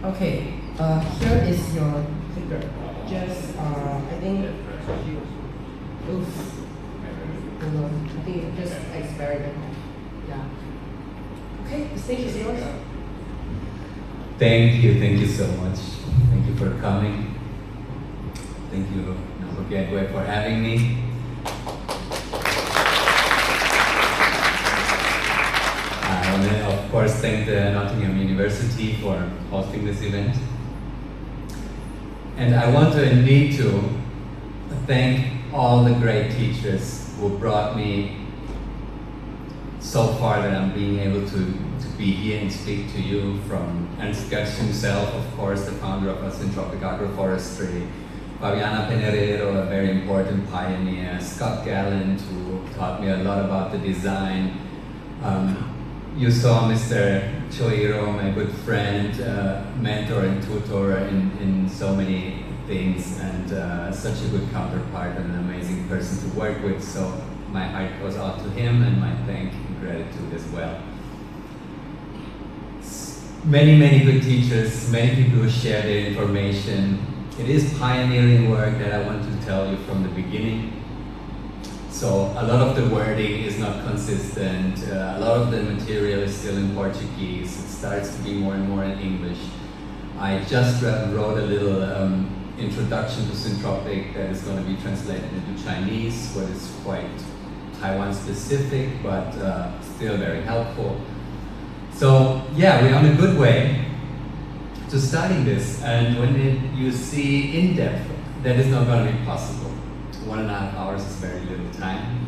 Okay, here is your figure. Just, I think, oof, hold on. I think just experiment. Yeah. Okay, the stage is yours. Thank you so much. Thank you for coming. Thank you, Neugebauer, for having me. I want to, of course, thank the Nottingham University for hosting this event. And I want to indeed to thank all the great teachers who brought me so far that I'm being able to be here and speak to you, from Ernst Götz himself, of course, the founder of Syntropic Agroforestry, Fabiana Penerero, a very important pioneer, Scott Gallant, who taught me a lot about the design. You saw Mr. Choiro, my good friend, mentor and tutor in so many things, and such a good counterpart and an amazing person to work with. So my heart goes out to him, and my thank and gratitude as well. Many good teachers, many people who share their information. It is pioneering work that I want to tell you from the beginning. So a lot of the wording is not consistent, a lot of the material is still in Portuguese, it starts to be more and more in English. I just wrote a little introduction to Syntropic that is going to be translated into Chinese, what is quite Taiwan specific, but still very helpful. So yeah, we're on a good way to starting this, and when you see in depth, that is not going to be possible. 1.5 hours is very little time.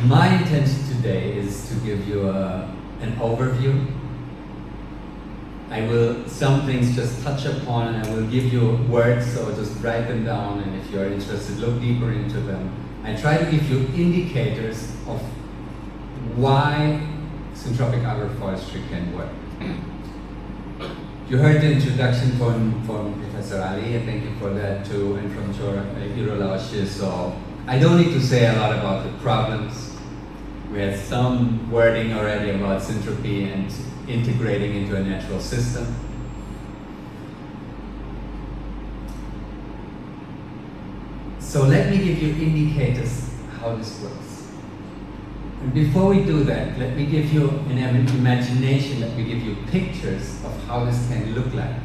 My intention today is to give you an overview. I will some things just touch upon, and I will give you words, so just write them down, and if you're interested, look deeper into them. I try to give you indicators of why Syntropic Agroforestry can work. You heard the introduction from Professor Ali, thank you for that too, and from Hiro Laoshi. So I don't need to say a lot about the problems. We had some wording already about syntropy and integrating into a natural system. So let me give you indicators how this works. And before we do that, let me give you an imagination, let me give you pictures of how this can look like.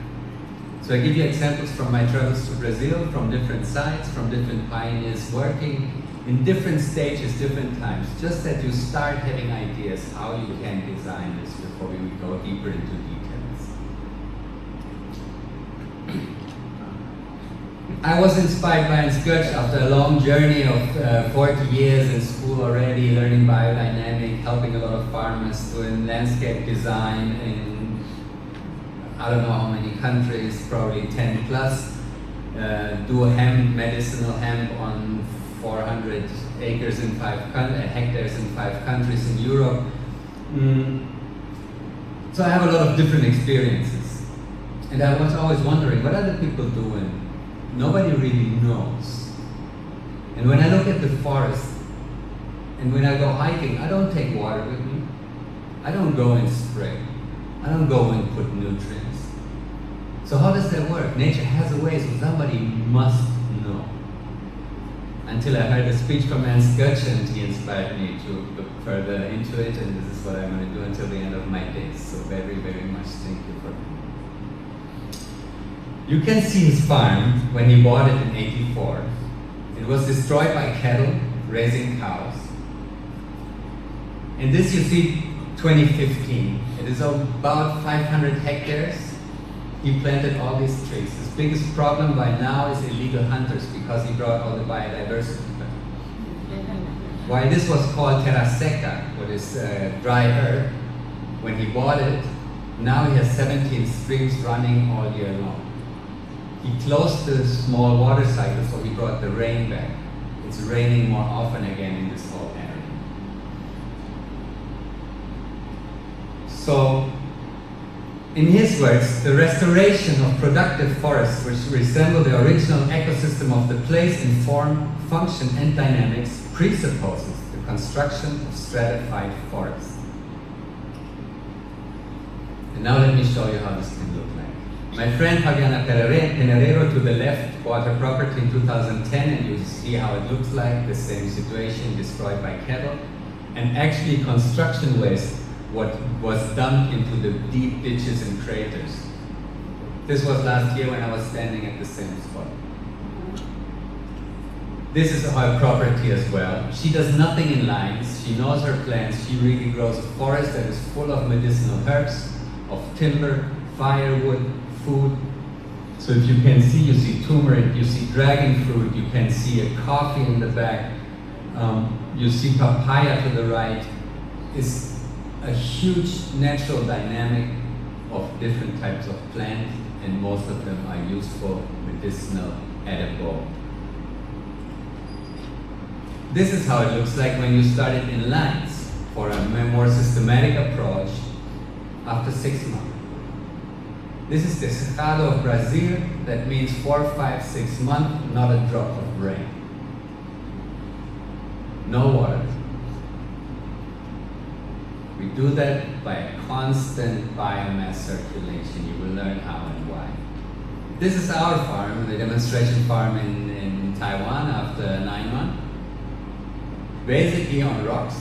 So I give you examples from my travels to Brazil, from different sites, from different pioneers working in different stages, different times, just that you start having ideas how you can design this before we go deeper into details. I was inspired by Ernst Götz after a long journey of 40 years in school already, learning biodynamic, helping a lot of farmers doing landscape design in I don't know how many countries, probably 10 plus, do hemp, medicinal hemp on 400 acres in hectares in 5 countries in Europe. So I have a lot of different experiences. And I was always wondering, what are the people doing? Nobody really knows. And when I look at the forest, and when I go hiking, I don't take water with me. I don't go and spray. I don't go and put nutrients. So how does that work? Nature has a way, so somebody must know. Until I heard a speech from Ernst Götz, and he inspired me to look further into it, and this is what I'm going to do until the end of my days. So very much thank you for that. You can see his farm when he bought it in '84. It was destroyed by cattle raising cows. And this you see 2015. It is about 500 hectares. He planted all these trees. His biggest problem by now is illegal hunters, because he brought all the biodiversity back. While this was called terra seca, what is dry earth, when he bought it, now he has 17 streams running all year long. He closed the small water cycle, so he brought the rain back. It's raining more often again in this whole area. So, in his words, the restoration of productive forests which resemble the original ecosystem of the place in form, function, and dynamics presupposes the construction of stratified forests. And now let me show you how this can look like. My friend Fabiana Penerero to the left bought a property in 2010, and you see how it looks like, the same situation, destroyed by cattle. And actually construction waste, what was dumped into the deep ditches and craters. This was last year when I was standing at the same spot. This is her property as well. She does nothing in lines. She knows her plants. She really grows a forest that is full of medicinal herbs, of timber, firewood, food. So if you can see, you see turmeric, you see dragon fruit, you can see a coffee in the back, you see papaya to the right. It's a huge natural dynamic of different types of plants, and most of them are useful, medicinal, edible. This is how it looks like when you start it in lines for a more systematic approach after 6 months. This is the Cerrado of Brazil. That means 4, 5, 6 months, not a drop of rain. No water. We do that by a constant biomass circulation. You will learn how and why. This is our farm, the demonstration farm in Taiwan after 9 months. Basically on rocks.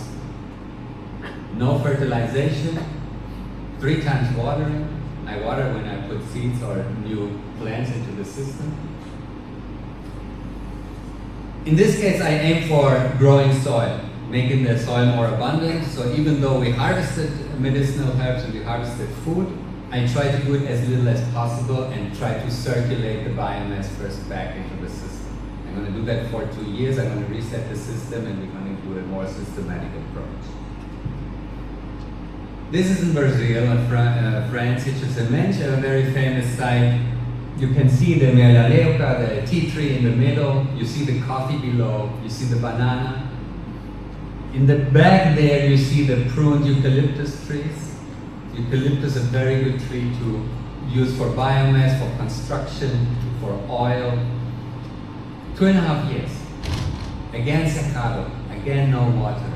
No fertilization, 3 times watering. I water when I put seeds or new plants into the system. In this case, I aim for growing soil, making the soil more abundant. So even though we harvested medicinal herbs and we harvested food, I try to do it as little as possible and try to circulate the biomass first back into the system. I'm going to do that for 2 years. I'm going to reset the system, and we're going to do a more systematic approach. This is in Brazil, France, a very famous site. You can see the melaleuca, the tea tree in the middle. You see the coffee below. You see the banana. In the back there, you see the pruned eucalyptus trees. Eucalyptus is a very good tree to use for biomass, for construction, for oil. 2.5 years. Again, Cerrado. Again, no water.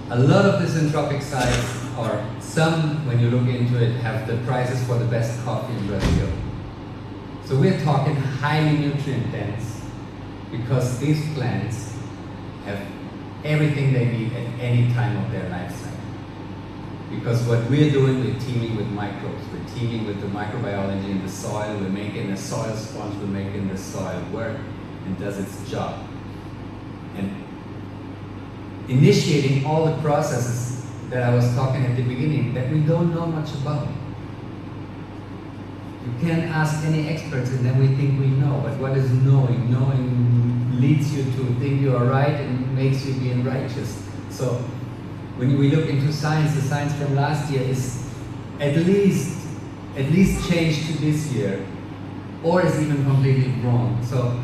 A lot of the Syntropic sites, or some, when you look into it, have the prizes for the best coffee in Brazil. So we're talking highly nutrient dense, because these plants have everything they need at any time of their life cycle. Because what we're doing, we're teaming with microbes, we're teaming with the microbiology in the soil, we're making a soil sponge, we're making the soil work and does its job. And initiating all the processes that I was talking at the beginning that we don't know much about. You can't ask any experts and then we think we know, but what is knowing? Knowing leads you to think you are right and makes you being righteous. So when we look into science, the science from last year is at least changed to this year, or is even completely wrong. So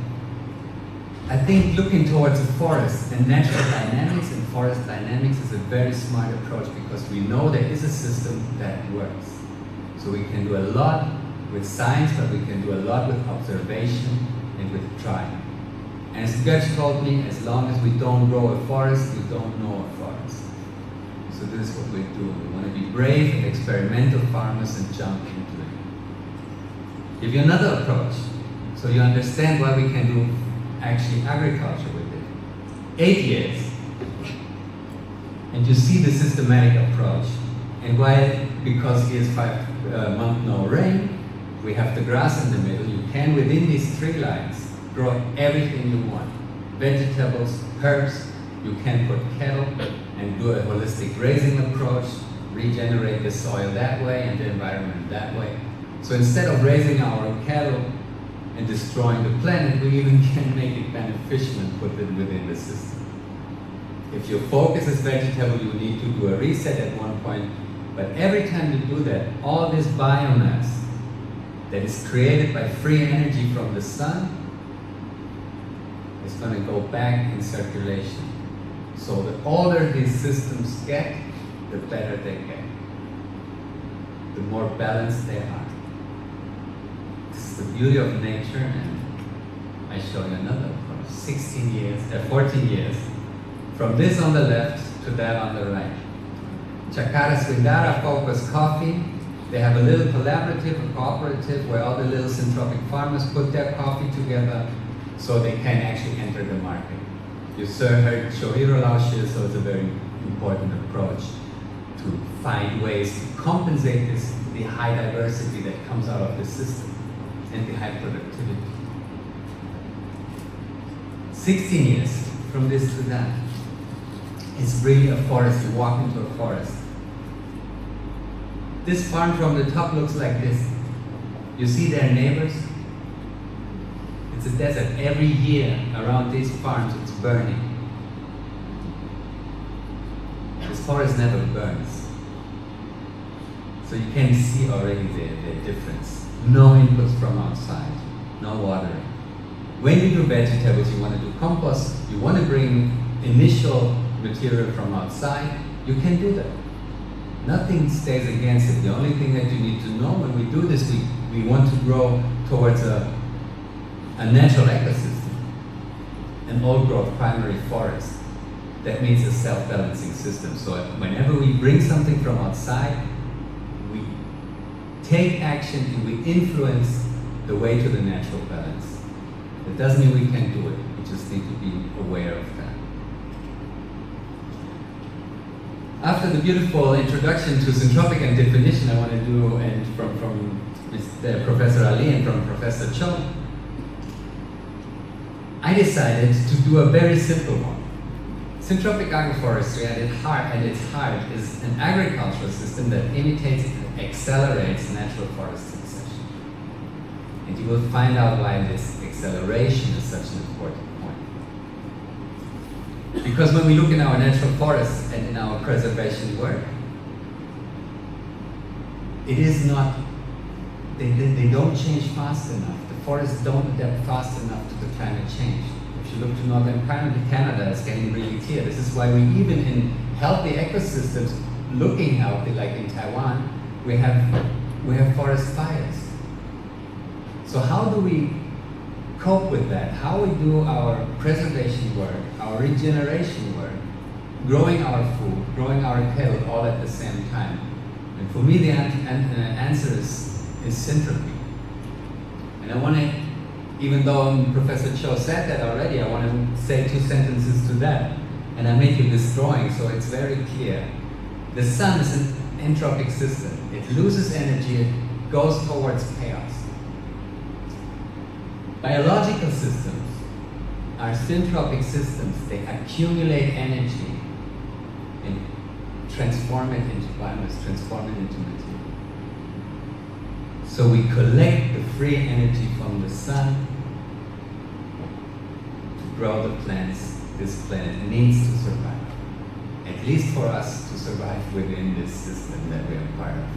I think looking towards the forest and natural dynamics and forest dynamics is a very smart approach, because we know there is a system that works. So we can do a lot with science, but we can do a lot with observation and with trying. And as Götz told me, as long as we don't grow a forest, we don't know a forest. So this is what we do. We want to be brave and experimental farmers and jump into it. Give you another approach, so you understand why we can do actually agriculture with it. 8 years. And you see the systematic approach. And why? Because here's 5 months no rain, we have the grass in the middle. You can, within these 3 lines, grow everything you want. Vegetables, herbs, you can put cattle and do a holistic grazing approach, regenerate the soil that way and the environment that way. So instead of raising our cattle and destroying the planet, we even can make it beneficial and put it within the system. If your focus is vegetable, you need to do a reset at one point, but every time you do that, all this biomass that is created by free energy from the sun is going to go back in circulation. So the older these systems get, the better they get. The more balanced they are. This is the beauty of nature, and I show you another approach. 14 years. From this on the left to that on the right. Chacara Swindara focus coffee. They have a little collaborative, a cooperative, where all the little Syntropic farmers put their coffee together so they can actually enter the market. You heard Shohiro last year, so it's a very important approach to find ways to compensate the high diversity that comes out of the system and the high productivity. 16 years from this to that. It's really a forest. You walk into a forest. This farm from the top looks like this. You see their neighbors? It's a desert. Every year around these farms it's burning. This forest never burns. So you can see already the difference. No inputs from outside, no watering. When you do vegetables, you want to do compost, you want to bring initial material from outside, you can do that. Nothing stays against it. The only thing that you need to know when we do this, we want to grow towards a natural ecosystem, an old growth primary forest. That means a self-balancing system. So whenever we bring something from outside, we take action and we influence the way to the natural balance. It doesn't mean we can't do it. We just need to be aware of that. After the beautiful introduction to Syntropic and definition I want to do, and from Professor Ali and from Professor Cho, I decided to do a very simple one. Syntropic agroforestry at its heart is an agricultural system that imitates and accelerates natural forest succession. And you will find out why this acceleration is such an important point. Because when we look in our natural forests and in our preservation work, it is not, they don't change fast enough. The forests don't adapt fast enough to the climate change. If you look to northern Canada, it's getting really clear. This is why we even in healthy ecosystems, looking healthy, like in Taiwan, we have forest fires. So how do we cope with that? How we do our preservation work, our regeneration work, growing our food, growing our cattle all at the same time? And for me, the answer is Syntropic. And I want to, even though Professor Cho said that already, I want to say 2 sentences to that. And I made you this drawing so it's very clear. The sun is an entropic system. It loses energy, it goes towards chaos. Biological systems are syntropic systems. They accumulate energy and transform it into biomass, transform it into material. So we collect the free energy from the sun to grow the plants this planet needs to survive. At least for us to survive within this system that we are part of.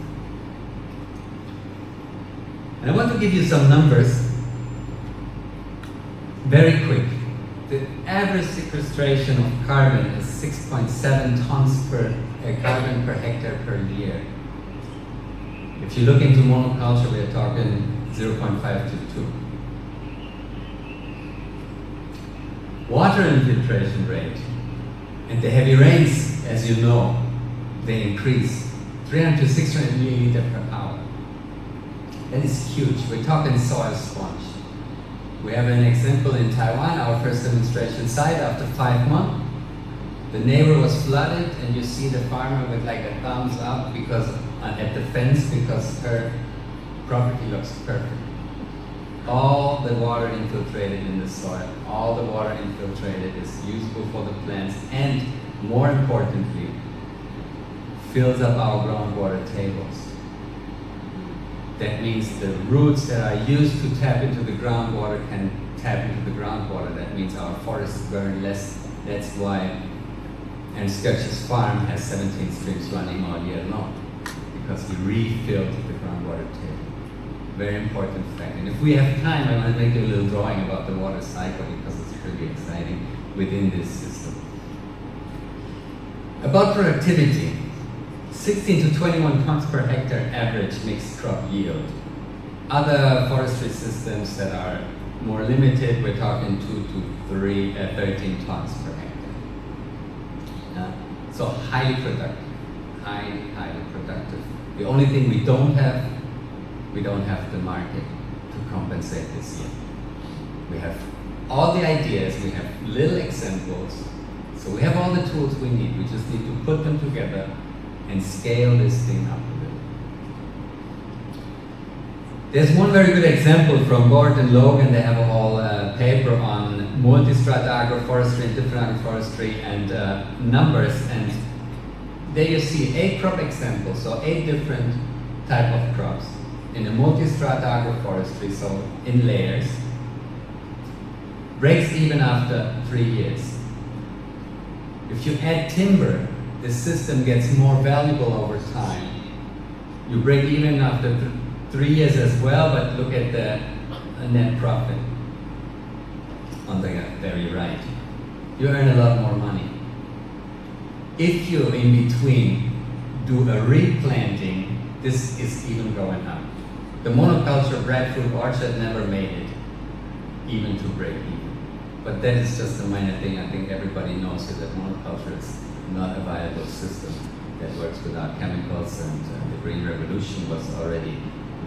And I want to give you some numbers very quick. The average sequestration of carbon is 6.7 tons per carbon per hectare per year. If you look into monoculture, we are talking 0.5 to 2. Water infiltration rate, and the heavy rains, as you know, they increase 300 to 600 milliliter per hour. That is huge. We're talking soil sponge. We have an example in Taiwan, our first demonstration site. After 5 months, the neighbor was flooded, and you see the farmer with like a thumbs up because at the fence because her property looks perfect. All the water infiltrated in the soil, all the water infiltrated is useful for the plants, and more importantly, fills up our groundwater tables. That means the roots that are used to tap into the groundwater can tap into the groundwater. That means our forests burn less. That's why Sketch's farm has 17 streams running all year long, because we refilled the groundwater table. Very important fact. And if we have time, I want to make a little drawing about the water cycle because it's pretty exciting within this system. About productivity, 16 to 21 tons per hectare average mixed crop yield. Other forestry systems that are more limited, we're talking 2 to 13 tons per hectare. So highly productive, highly productive The only thing we don't have the market to compensate this yet. We have all the ideas, we have little examples, so we have all the tools we need. We just need to put them together and scale this thing up a bit. There's one very good example from Gord and Logan. They have a whole paper on multi-strata agroforestry and different agroforestry and numbers. And there you see 8 crop examples, so 8 different type of crops in a multi-strata agroforestry, so in layers. Breaks even after 3 years. If you add timber, the system gets more valuable over time. You break even after 3 years as well, but look at the net profit on the very right. You earn a lot more money. If you, in between, do a replanting, this is even going up. The monoculture breadfruit orchard never made it, even to break even. But that is just a minor thing. I think everybody knows that monoculture is not a viable system that works without chemicals, and the Green Revolution was already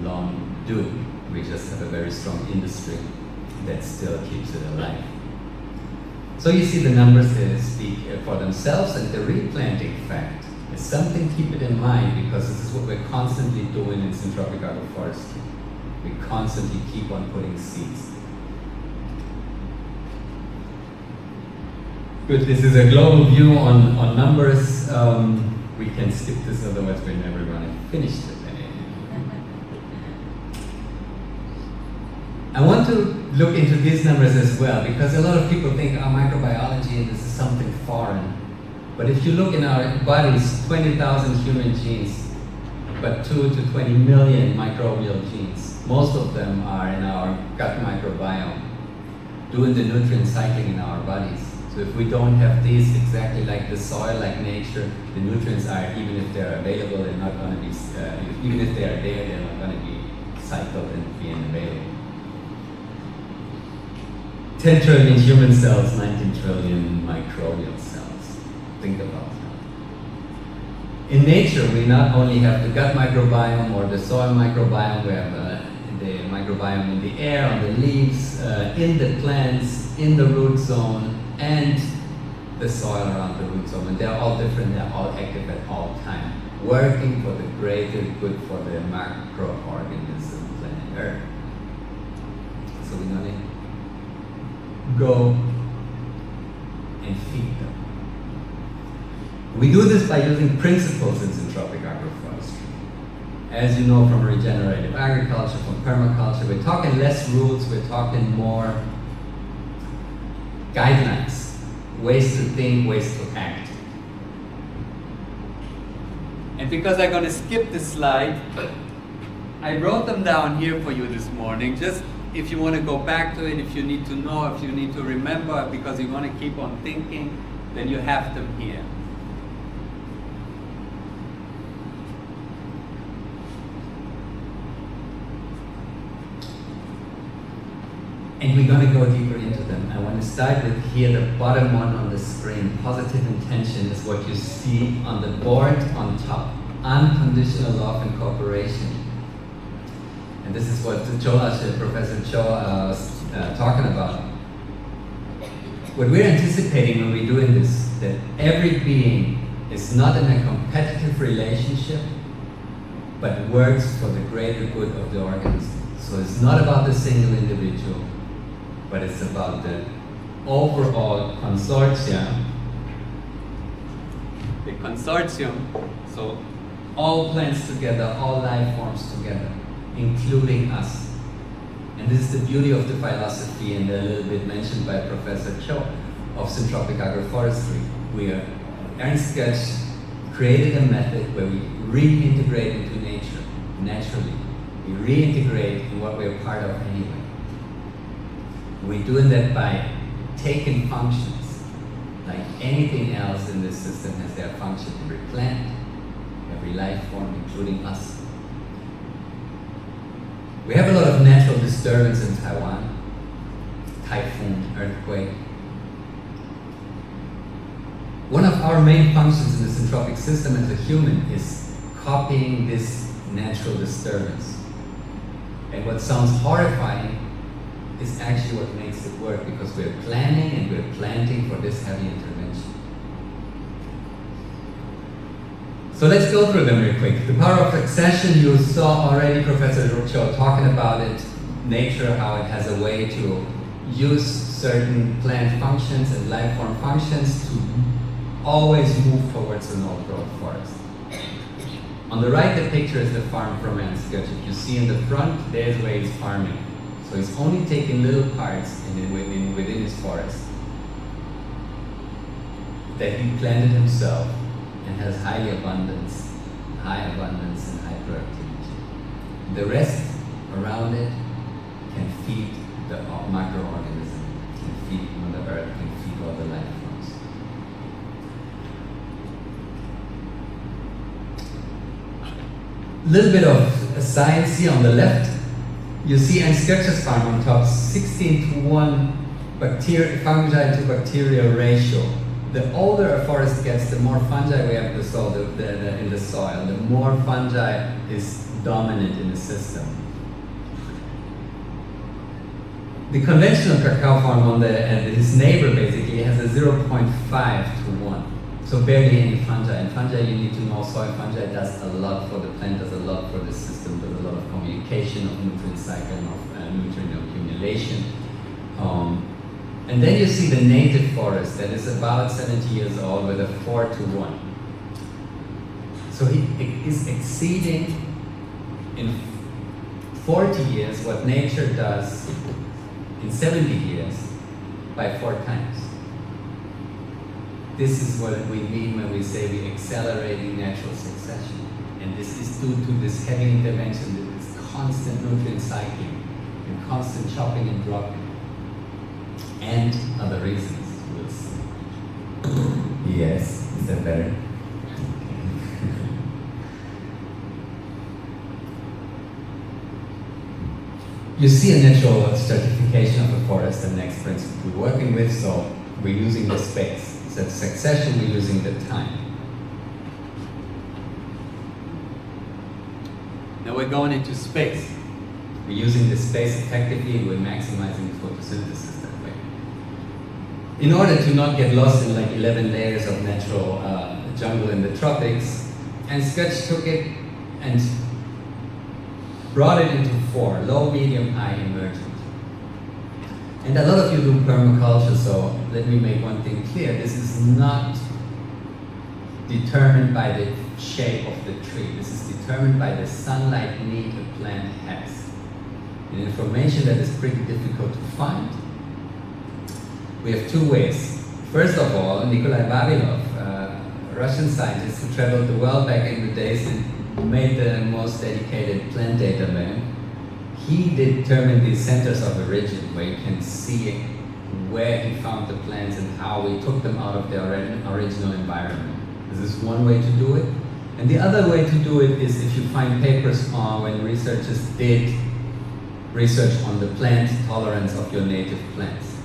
long due. We just have a very strong industry that still keeps it alive. So you see the numbers speak for themselves, and the replanting fact is something to keep it in mind, because this is what we're constantly doing in Syntropic agroforestry. We constantly keep on putting seeds. Good, this is a global view on numbers. We can skip this, otherwise we're never going to finish it. I want to look into these numbers as well, because a lot of people think microbiology, this is something foreign. But if you look in our bodies, 20,000 human genes, but 2 to 20 million microbial genes. Most of them are in our gut microbiome, doing the nutrient cycling in our bodies. So if we don't have these, exactly like the soil, like nature, the nutrients are, even if they're available, they're not going to be, even if they are there, they're not going to be cycled and being available. 10 trillion human cells, 19 trillion microbial cells. Think about that. In nature, we not only have the gut microbiome or the soil microbiome, we have the microbiome in the air, on the leaves, in the plants, in the root zone, and the soil around the root zone. And they're all different, they're all active at all time, working for the greater good for the macroorganism planet Earth. So we're going to go and feed them. We do this by using principles in Syntropic agroforestry. As you know from regenerative agriculture, from permaculture, we're talking less rules, we're talking more guidelines, ways to think, ways to act. And because I'm going to skip this slide, I wrote them down here for you this morning, just if you want to go back to it, if you need to know, if you need to remember, because you want to keep on thinking, then you have them here. And we're going to go deeper into them. I want to start with here, the bottom one on the screen. Positive intention is what you see on the board on top. Unconditional love and cooperation. And this is what Professor Cho was talking about. What we're anticipating when we're doing this, that every being is not in a competitive relationship, but works for the greater good of the organism. So it's not about the single individual, but it's about the overall consortium. The consortium, so all plants together, all life forms together, including us. And this is the beauty of the philosophy, and a little bit mentioned by Professor Cho of Syntropic agroforestry. Ernst Goetz created a method where we reintegrate into nature, naturally. We reintegrate in what we're part of anyway. We're doing that by taking functions, like anything else in this system has their function. Every plant, every life form, including us. We have a lot of natural disturbance in Taiwan, typhoon, earthquake. One of our main functions in the syntropic system as a human is copying this natural disturbance. And what sounds horrifying is actually what makes it work, because we're planning and we're planting for this heavy intervention. So let's go through them real quick. The power of succession, you saw already Professor Rucho talking about it. Nature, how it has a way to use certain plant functions and life form functions to always move towards an old growth forest. On the right, the picture is the farm from Anscott. If you see in the front, there's where he's farming. So he's only taking little parts within his forest that he planted himself and has high abundance and high productivity. The rest around it can feed the microorganism, can feed Mother Earth, can feed all the life forms. A little bit of science here on the left. You see Anscot's farm on top, 16:1 fungi to bacterial ratio. The older a forest gets, the more fungi we have in the soil, the more fungi is dominant in the system. The conventional cacao farm his neighbor basically has a 0.5 to 1. So barely any fungi. And fungi, you need to know, soil fungi does a lot for the plant, does a lot for the system, does a lot of communication, of nutrient cycle, of nutrient accumulation. And then you see the native forest that is about 70 years old with a 4 to 1. So it is exceeding in 40 years what nature does in 70 years by 4 times. This is what we mean when we say we're accelerating natural succession. And this is due to this heavy intervention, this constant nutrient cycling, and constant chopping and dropping. And other reasons, we'll see. Yes, is that better? You see a natural stratification of the forest, the next principle we're working with, so we're using the space. So succession, we're using the time. Now we're going into space. We're using the space effectively, we're maximizing photosynthesis that way. In order to not get lost in like 11 layers of natural jungle in the tropics, Anscott took it and brought it into 4, low, medium, high, emergent. And a lot of you do permaculture, so let me make one thing clear. This is not determined by the shape of the tree. This is determined by the sunlight need a plant has. An information that is pretty difficult to find. We have 2 ways. First of all, Nikolai Vavilov, a Russian scientist who traveled the world back in the days and made the most dedicated plant data bank, he determined the centers of origin, where you can see where he found the plants and how we took them out of their original environment. This is one way to do it. And the other way to do it is if you find papers on when researchers did research on the plant tolerance of your native plants.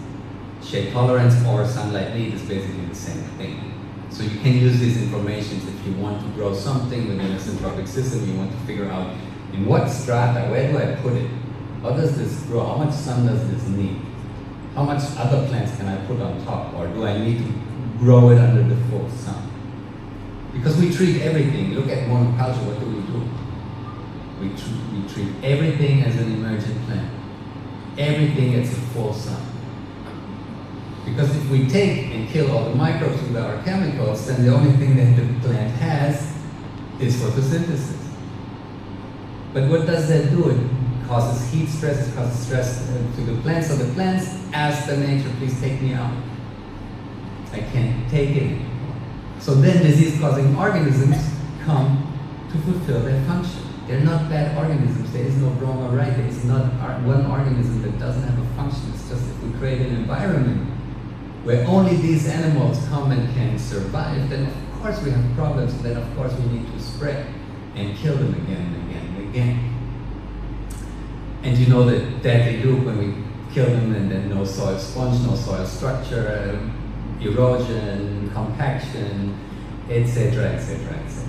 Shade tolerance or sunlight need is basically the same thing. So you can use these information if you want to grow something within a syntropic system, you want to figure out in what strata, where do I put it? How does this grow? How much sun does this need? How much other plants can I put on top? Or do I need to grow it under the full sun? Because we treat everything. Look at monoculture, what do? We treat everything as an emergent plant. Everything gets a full sun. Because if we take and kill all the microbes with our chemicals, then the only thing that the plant has is photosynthesis. But what does that do? It causes heat stress, it causes stress to the plants. So the plants ask the nature, please take me out. I can't take it anymore. So then disease-causing organisms come to fulfill their function. They're not bad organisms. There is no wrong or right. There is not one organism that doesn't have a function. It's just if we create an environment where only these animals come and can survive, then of course we have problems. Then of course we need to spread and kill them again and again and again. And you know that deadly loop when we kill them, and then no soil sponge, no soil structure, erosion, compaction, etc., etc., etc.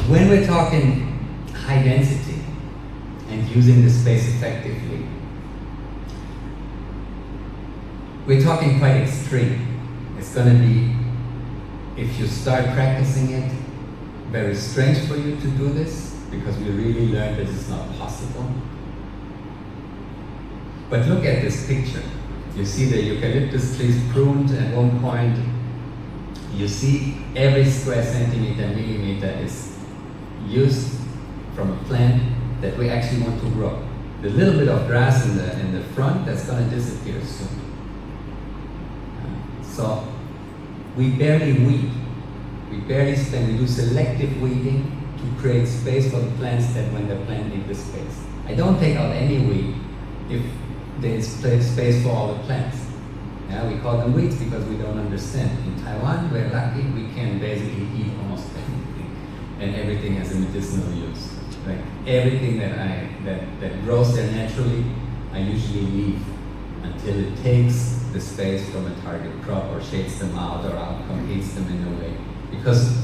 When we're talking high density and using the space effectively, we're talking quite extreme. It's going to be, if you start practicing it, very strange for you to do this, because we really learned that it's not possible. But look at this picture. You see the eucalyptus trees pruned at one point. You see every square centimeter, millimeter is used from a plant that we actually want to grow. The little bit of grass in the front, that's going to disappear soon. So we barely weed. We do selective weeding to create space for the plants that when the plant needs the space. I don't take out any weed if there's space for all the plants. Yeah, we call them weeds because we don't understand. In Taiwan, we're lucky, we can basically eat almost everything, and everything has a medicinal use. Like everything that grows there naturally, I usually leave until it takes the space from a target crop or shades them out or outcompetes them in a way. Because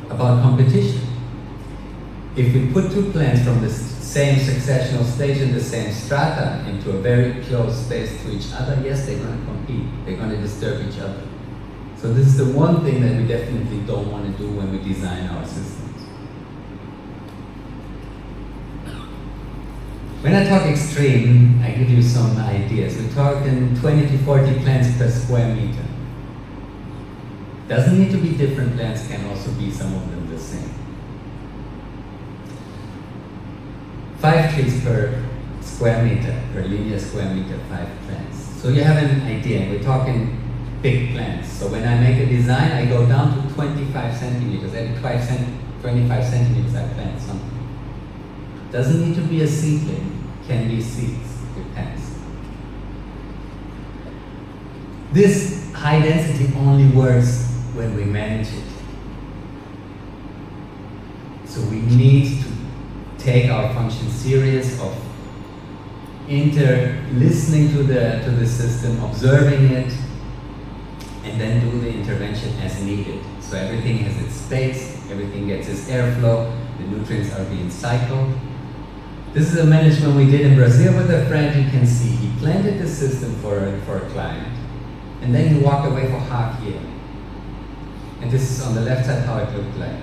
about competition, if we put two plants from the same successional stage in the same strata into a very close space to each other, yes, they're going to compete. They're going to disturb each other. So this is the one thing that we definitely don't want to do when we design our systems. When I talk extreme, I give you some ideas. We're talking 20 to 40 plants per square meter. Doesn't need to be different plants, can also be some of them the same. 5 trees per square meter, per linear square meter, 5 plants. So you have an idea, we're talking big plants. So when I make a design, I go down to 25 centimeters. Every 25 centimeters I plant something. Doesn't need to be a seedling, can be seeds, depends. This high density only works when we manage it. So we need to take our function serious of listening to the system, observing it, and then do the intervention as needed. So everything has its space, everything gets its airflow, the nutrients are being cycled. This is a management we did in Brazil with a friend. You can see he planted the system for a client, and then he walked away for half year. And this is on the left side how it looked like.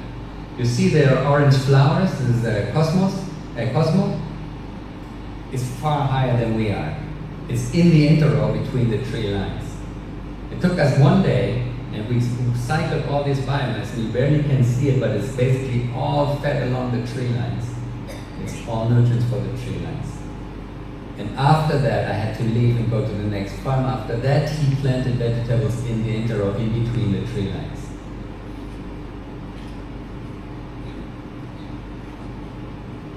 You see there are orange flowers. This is a cosmo. It's far higher than we are. It's in the interrow between the tree lines. It took us one day, and we cycled all this biomass, and you barely can see it, but it's basically all fed along the tree lines. It's all nutrients for the tree lines. And after that, I had to leave and go to the next farm. After that, he planted vegetables in the interrow in between the tree lines.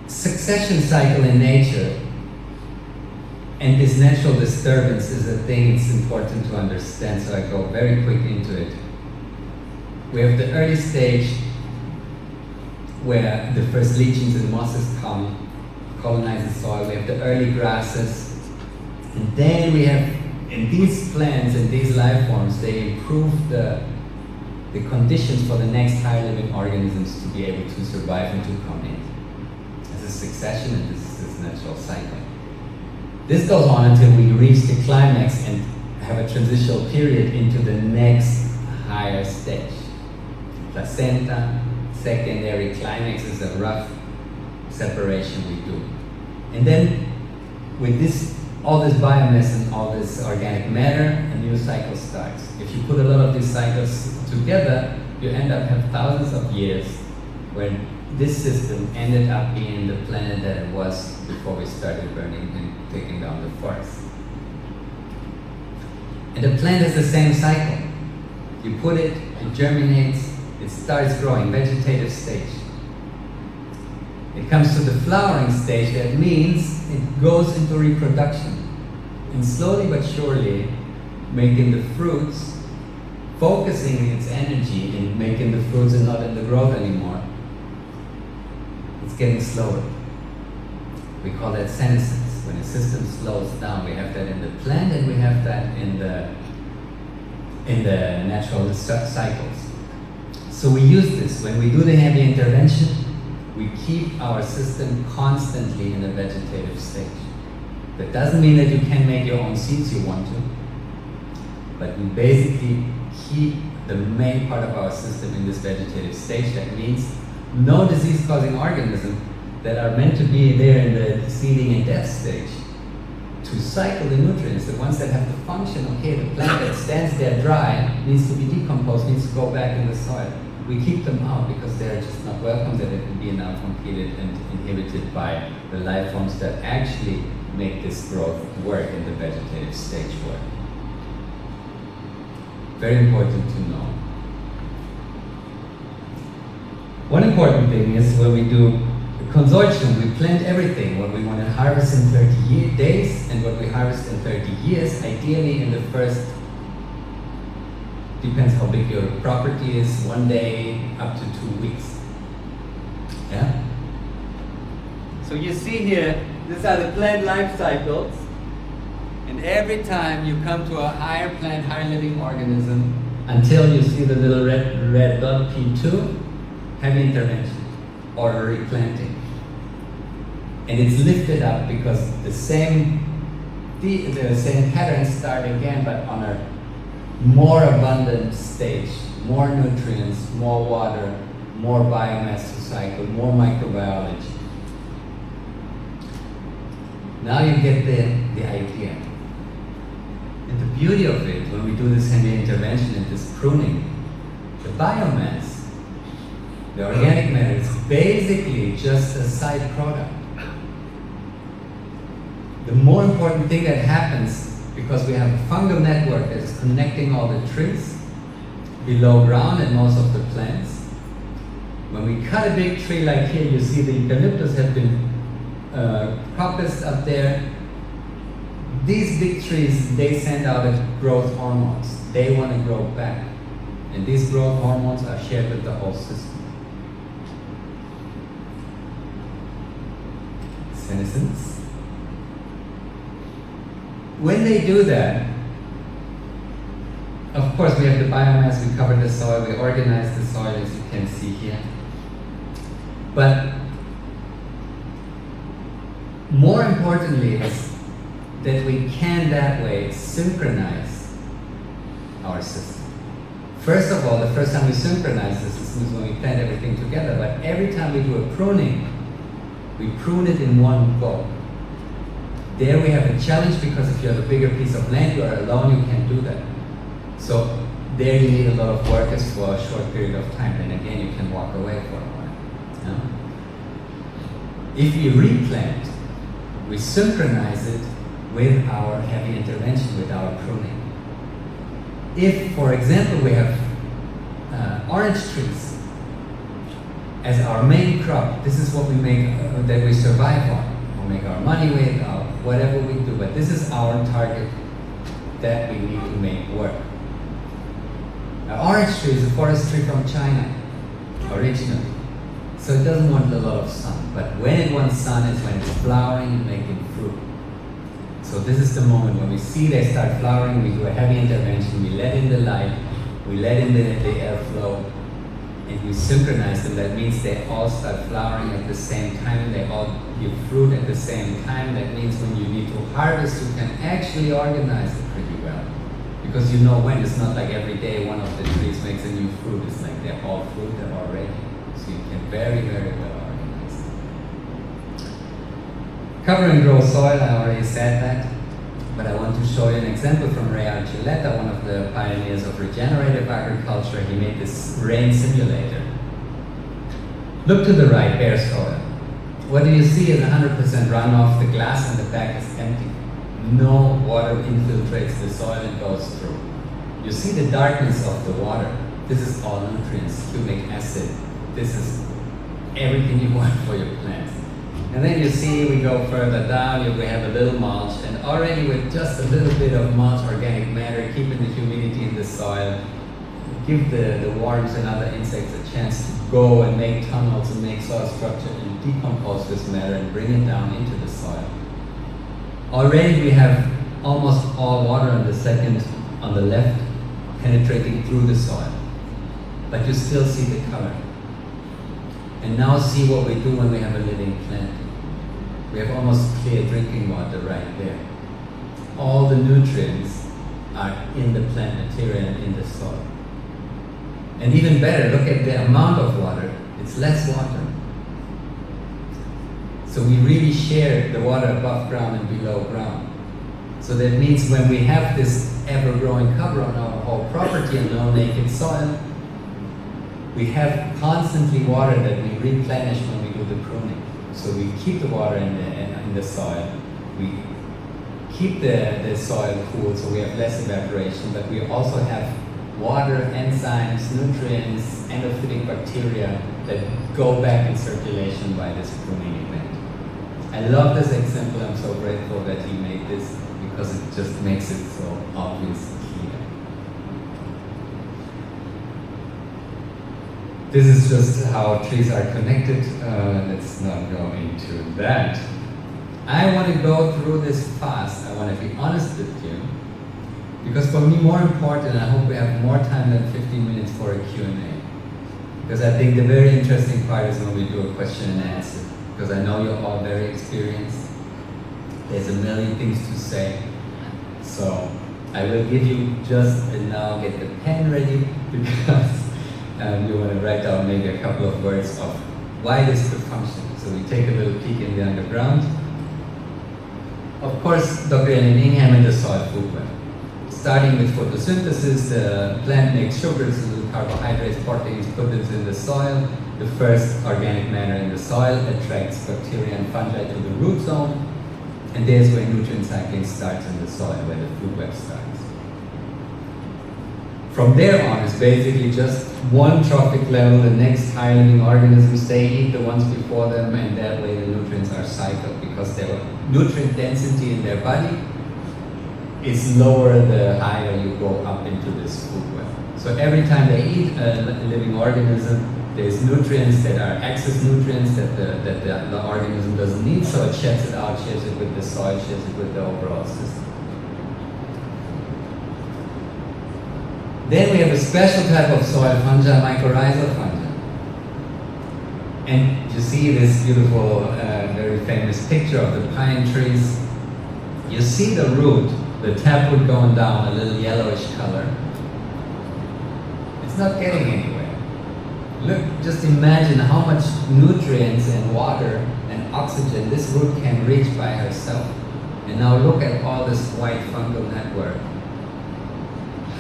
Succession cycle in nature and this natural disturbance is a thing it's important to understand, so I go very quick into it. We have the early stage where the first leachings and mosses come, colonize the soil. We have the early grasses, and then we have, in these plants and these life forms, they improve the conditions for the next higher living organisms to be able to survive and to come in. This is succession, and this is this natural cycle. This goes on until we reach the climax and have a transitional period into the next higher stage. Placenta, secondary, climax is a rough separation we do. And then with this, all this biomass and all this organic matter, a new cycle starts. If you put a lot of these cycles together, you end up have thousands of years where this system ended up being the planet that it was before we started burning and taking down the forest. And the plant has the same cycle. You put it, it germinates, it starts growing, vegetative stage. It comes to the flowering stage, that means it goes into reproduction. And slowly but surely, making the fruits, focusing its energy in making the fruits and not in the growth anymore. It's getting slower. We call that senescence. When a system slows down, we have that in the plant and we have that in the natural cycles. So we use this when we do the heavy intervention. we keep our system constantly in a vegetative stage. That doesn't mean that you can make your own seeds you want to, but we basically keep the main part of our system in this vegetative stage. That means no disease-causing organism that are meant to be there in the seeding and death stage to cycle the nutrients, the ones that have the function, okay, the plant that stands there dry needs to be decomposed, needs to go back in the soil. We keep them out because they're just not welcome, that it can be now competed and inhibited by the life forms that actually make this growth work in the vegetative stage work. Very important to know. One important thing is when we do consortium, we plant everything. What we want to harvest in 30 days and what we harvest in 30 years, ideally in the first, depends how big your property is, 1 day up to 2 weeks. Yeah? So you see here, these are the plant life cycles. And every time you come to a higher plant, higher living organism, until you see the little red dot P2, heavy intervention or replanting. And it's lifted up because the same patterns start again, but on a more abundant stage, more nutrients, more water, more biomass to cycle, more microbiology. Now you get the idea. And the beauty of it, when we do this heavy intervention and this pruning, the biomass, the organic matter, is basically just a side product. The more important thing that happens, because we have a fungal network that is connecting all the trees below ground and most of the plants. When we cut a big tree like here, you see the eucalyptus have been coppiced up there. These big trees, they send out growth hormones. They want to grow back. And these growth hormones are shared with the whole system. Senescence. When they do that, of course we have the biomass, we cover the soil, we organize the soil as you can see here. But more importantly is that we can that way synchronize our system. First of all, the first time we synchronize the system is when we plant everything together, but every time we do a pruning, we prune it in one go. There we have a challenge because if you have a bigger piece of land, you are alone, you can't do that. So there you need a lot of workers for a short period of time, and again you can walk away for a while. No? If we replant, we synchronize it with our heavy intervention, with our pruning. If, for example, we have orange trees as our main crop, this is what we make, that we survive on. We make our money with, whatever we do, but this is our target that we need to make work. Now, orange tree is a forest tree from China, originally. So it doesn't want a lot of sun, but when it wants sun is when it's flowering and making fruit. So this is the moment when we see they start flowering, we do a heavy intervention, we let in the light, we let in the airflow, and we synchronize them. That means they all start flowering at the same time, they all give fruit at the same time. That means when you need to harvest, you can actually organize it pretty well. Because you know when, it's not like every day one of the trees makes a new fruit, it's like they're all fruit, they're all ready. So you can very, very well organize it. Cover and grow soil, I already said that. But I want to show you an example from Ray Archuleta, one of the pioneers of regenerative agriculture. He made this rain simulator. Look to the right, bare soil. What do you see is 100% runoff. The glass in the back is empty. No water infiltrates the soil and goes through. You see the darkness of the water. This is all nutrients, humic acid. This is everything you want for your plants. And then you see we go further down, we have a little mulch, and already with just a little bit of mulch, organic matter, keeping the humidity in the soil, give the worms and other insects a chance to go and make tunnels and make soil structure and decompose this matter and bring it down into the soil. Already we have almost all water on the second, on the left, penetrating through the soil. But you still see the color. And now see what we do when we have a living plant. We have almost clear drinking water right there. All the nutrients are in the plant material and in the soil. And even better, look at the amount of water. It's less water. So we really share the water above ground and below ground. So that means when we have this ever-growing cover on our whole property and no naked soil, we have constantly water that we replenish when we do the pruning. So we keep the water in the soil. We keep the soil cool so we have less evaporation, but we also have water, enzymes, nutrients, endophytic bacteria that go back in circulation by this pruning event. I love this example. I'm so grateful that he made this because it just makes it so obvious and clear. This is just how trees are connected. Let's not go into that. I want to go through this fast. I want to be honest with you. Because for me, more important, and I hope we have more time than 15 minutes for a Q&A. Because I think the very interesting part is when we do a question and answer. Because I know you're all very experienced. There's a million things to say. So I will give you just, and now get the pen ready, because you want to write down maybe a couple of words of why this could function. So we take a little peek in the underground. Of course, Dr. Nottingham in the soil food web. Starting with photosynthesis, the plant makes sugars, carbohydrates, proteins, put this in the soil. The first organic matter in the soil attracts bacteria and fungi to the root zone. And there's where nutrient cycling starts in the soil, where the food web starts. From there on, it's basically just one trophic level, the next higher living organisms, they eat the ones before them, and that way the nutrients are cycled, because their nutrient density in their body is lower the higher you go up into this food web. So every time they eat a living organism, there's nutrients that are excess nutrients that the organism doesn't need, so it sheds it out, shares it with the soil, shares it with the overall system. Then we have a special type of soil fungi, mycorrhizal fungi. And you see this beautiful, very famous picture of the pine trees. You see the root, the taproot going down, a little yellowish color. It's not getting anywhere. Look, just imagine how much nutrients and water and oxygen this root can reach by herself. And now look at all this white fungal network.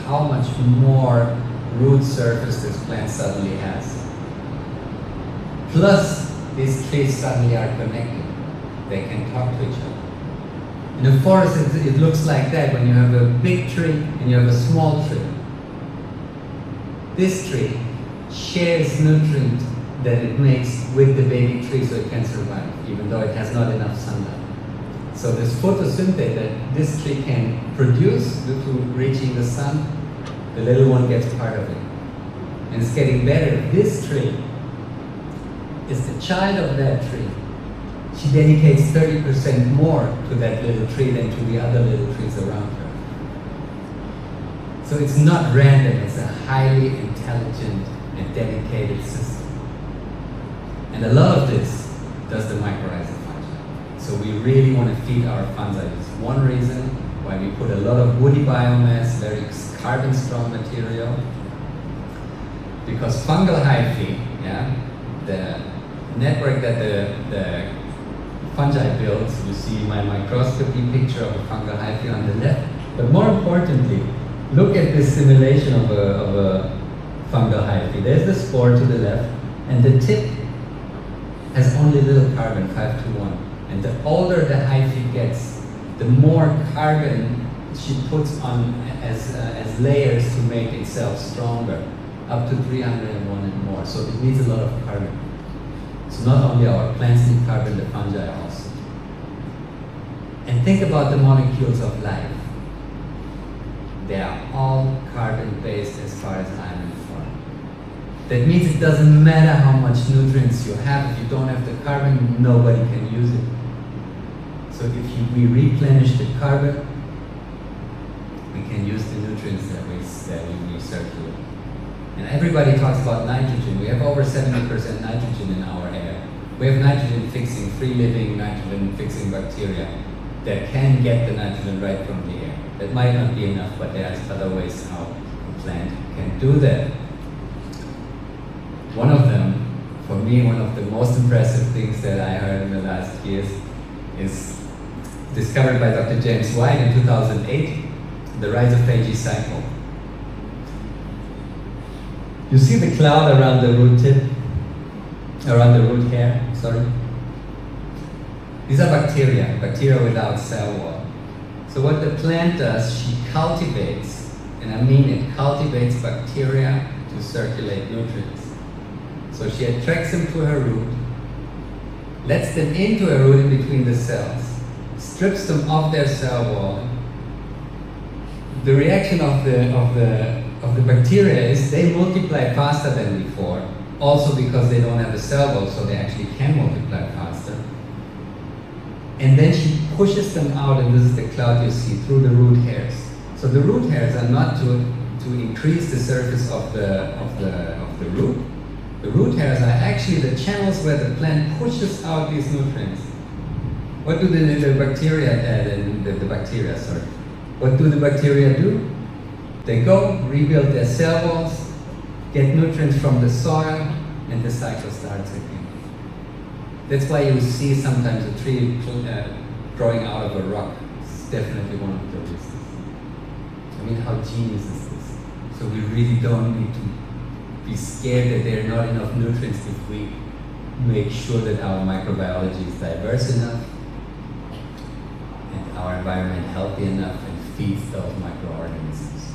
How much more root surface this plant suddenly has. Plus, these trees suddenly are connected. They can talk to each other. In a forest, it looks like that when you have a big tree and you have a small tree. This tree shares nutrients that it makes with the baby tree so it can survive, even though it has not enough sunlight. So this photosynthesis that this tree can produce due to reaching the sun, the little one gets part of it. And it's getting better. This tree is the child of that tree. She dedicates 30% more to that little tree than to the other little trees around her. So it's not random, it's a highly intelligent and dedicated system. And a lot of this does the mycorrhizal fungi. So we really want to feed our fungi. It's one reason why we put a lot of woody biomass, very carbon strong material. Because fungal hyphae, the network that the fungi builds, you see my microscopy picture of a fungal hyphae on the left. But more importantly, look at this simulation of a fungal hyphae. There's the spore to the left, and the tip has only little carbon, 5 to 1. And the older the hyphae gets, the more carbon she puts on as layers to make itself stronger, up to 301 and more. So it needs a lot of carbon. So not only our plants need carbon, the fungi also. And think about the molecules of life. They are all carbon-based as far as I'm informed. That means it doesn't matter how much nutrients you have. If you don't have the carbon, nobody can use it. So if we replenish the carbon, we can use the nutrients that we circulate. And everybody talks about nitrogen. We have over 70% nitrogen in our air. We have nitrogen fixing, free living nitrogen fixing bacteria that can get the nitrogen right from the air. That might not be enough, but there's other ways how a plant can do that. One of them, for me, one of the most impressive things that I heard in the last years is discovered by Dr. James White in 2008, the rhizophagy cycle. You see the cloud around the root tip, around the root hair, sorry? These are bacteria without cell wall. So what the plant does, she cultivates, and I mean it, cultivates bacteria to circulate nutrients. So she attracts them to her root, lets them into her root in between the cells, strips them off their cell wall. The reaction of the bacteria is they multiply faster than before, also because they don't have a cell wall, so they actually can multiply faster. And then she pushes them out, and this is the cloud you see, through the root hairs. So the root hairs are not to increase the surface of the root. The root hairs are actually the channels where the plant pushes out these nutrients. What do the bacteria, sorry. What do the bacteria do? They go, rebuild their cell walls, get nutrients from the soil, and the cycle starts again. That's why you see sometimes a tree growing out of a rock. It's definitely one of the reasons. I mean, how genius is this? So we really don't need to be scared that there are not enough nutrients if we make sure that our microbiology is diverse enough and our environment healthy enough and feeds those microorganisms.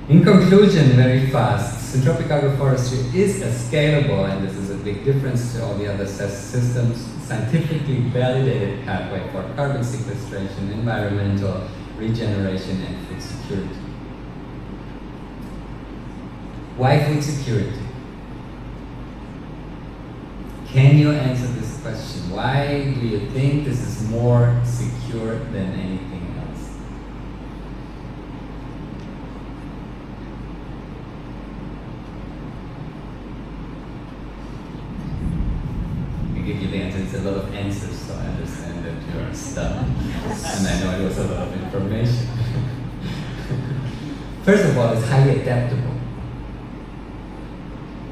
In conclusion, very fast, Syntropic agroforestry is a scalable, and this is a big difference to all the other systems, scientifically validated pathway for carbon sequestration, environmental regeneration, and food security. Why food security? Can you answer this question? Why do you think this is more secure than anything else? I give you the answer. It's a lot of answers, so I understand that you're stuck. And I know it was a lot of information. First of all, it's highly adaptable.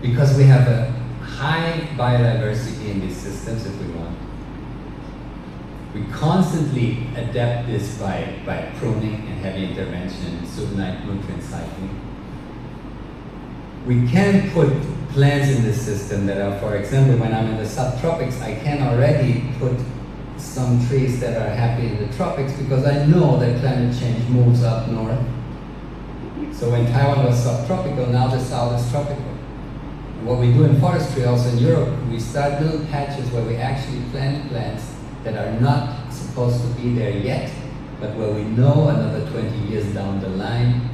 Because we have a high biodiversity in these systems if we want. We constantly adapt this by pruning and heavy intervention and supernight nutrient cycling. We can put plants in this system that are, for example, when I'm in the subtropics, I can already put some trees that are happy in the tropics because I know that climate change moves up north. So when Taiwan was subtropical, now the south is tropical. What we do in forestry, also in Europe, we start little patches where we actually plant plants that are not supposed to be there yet, but where we know another 20 years down the line,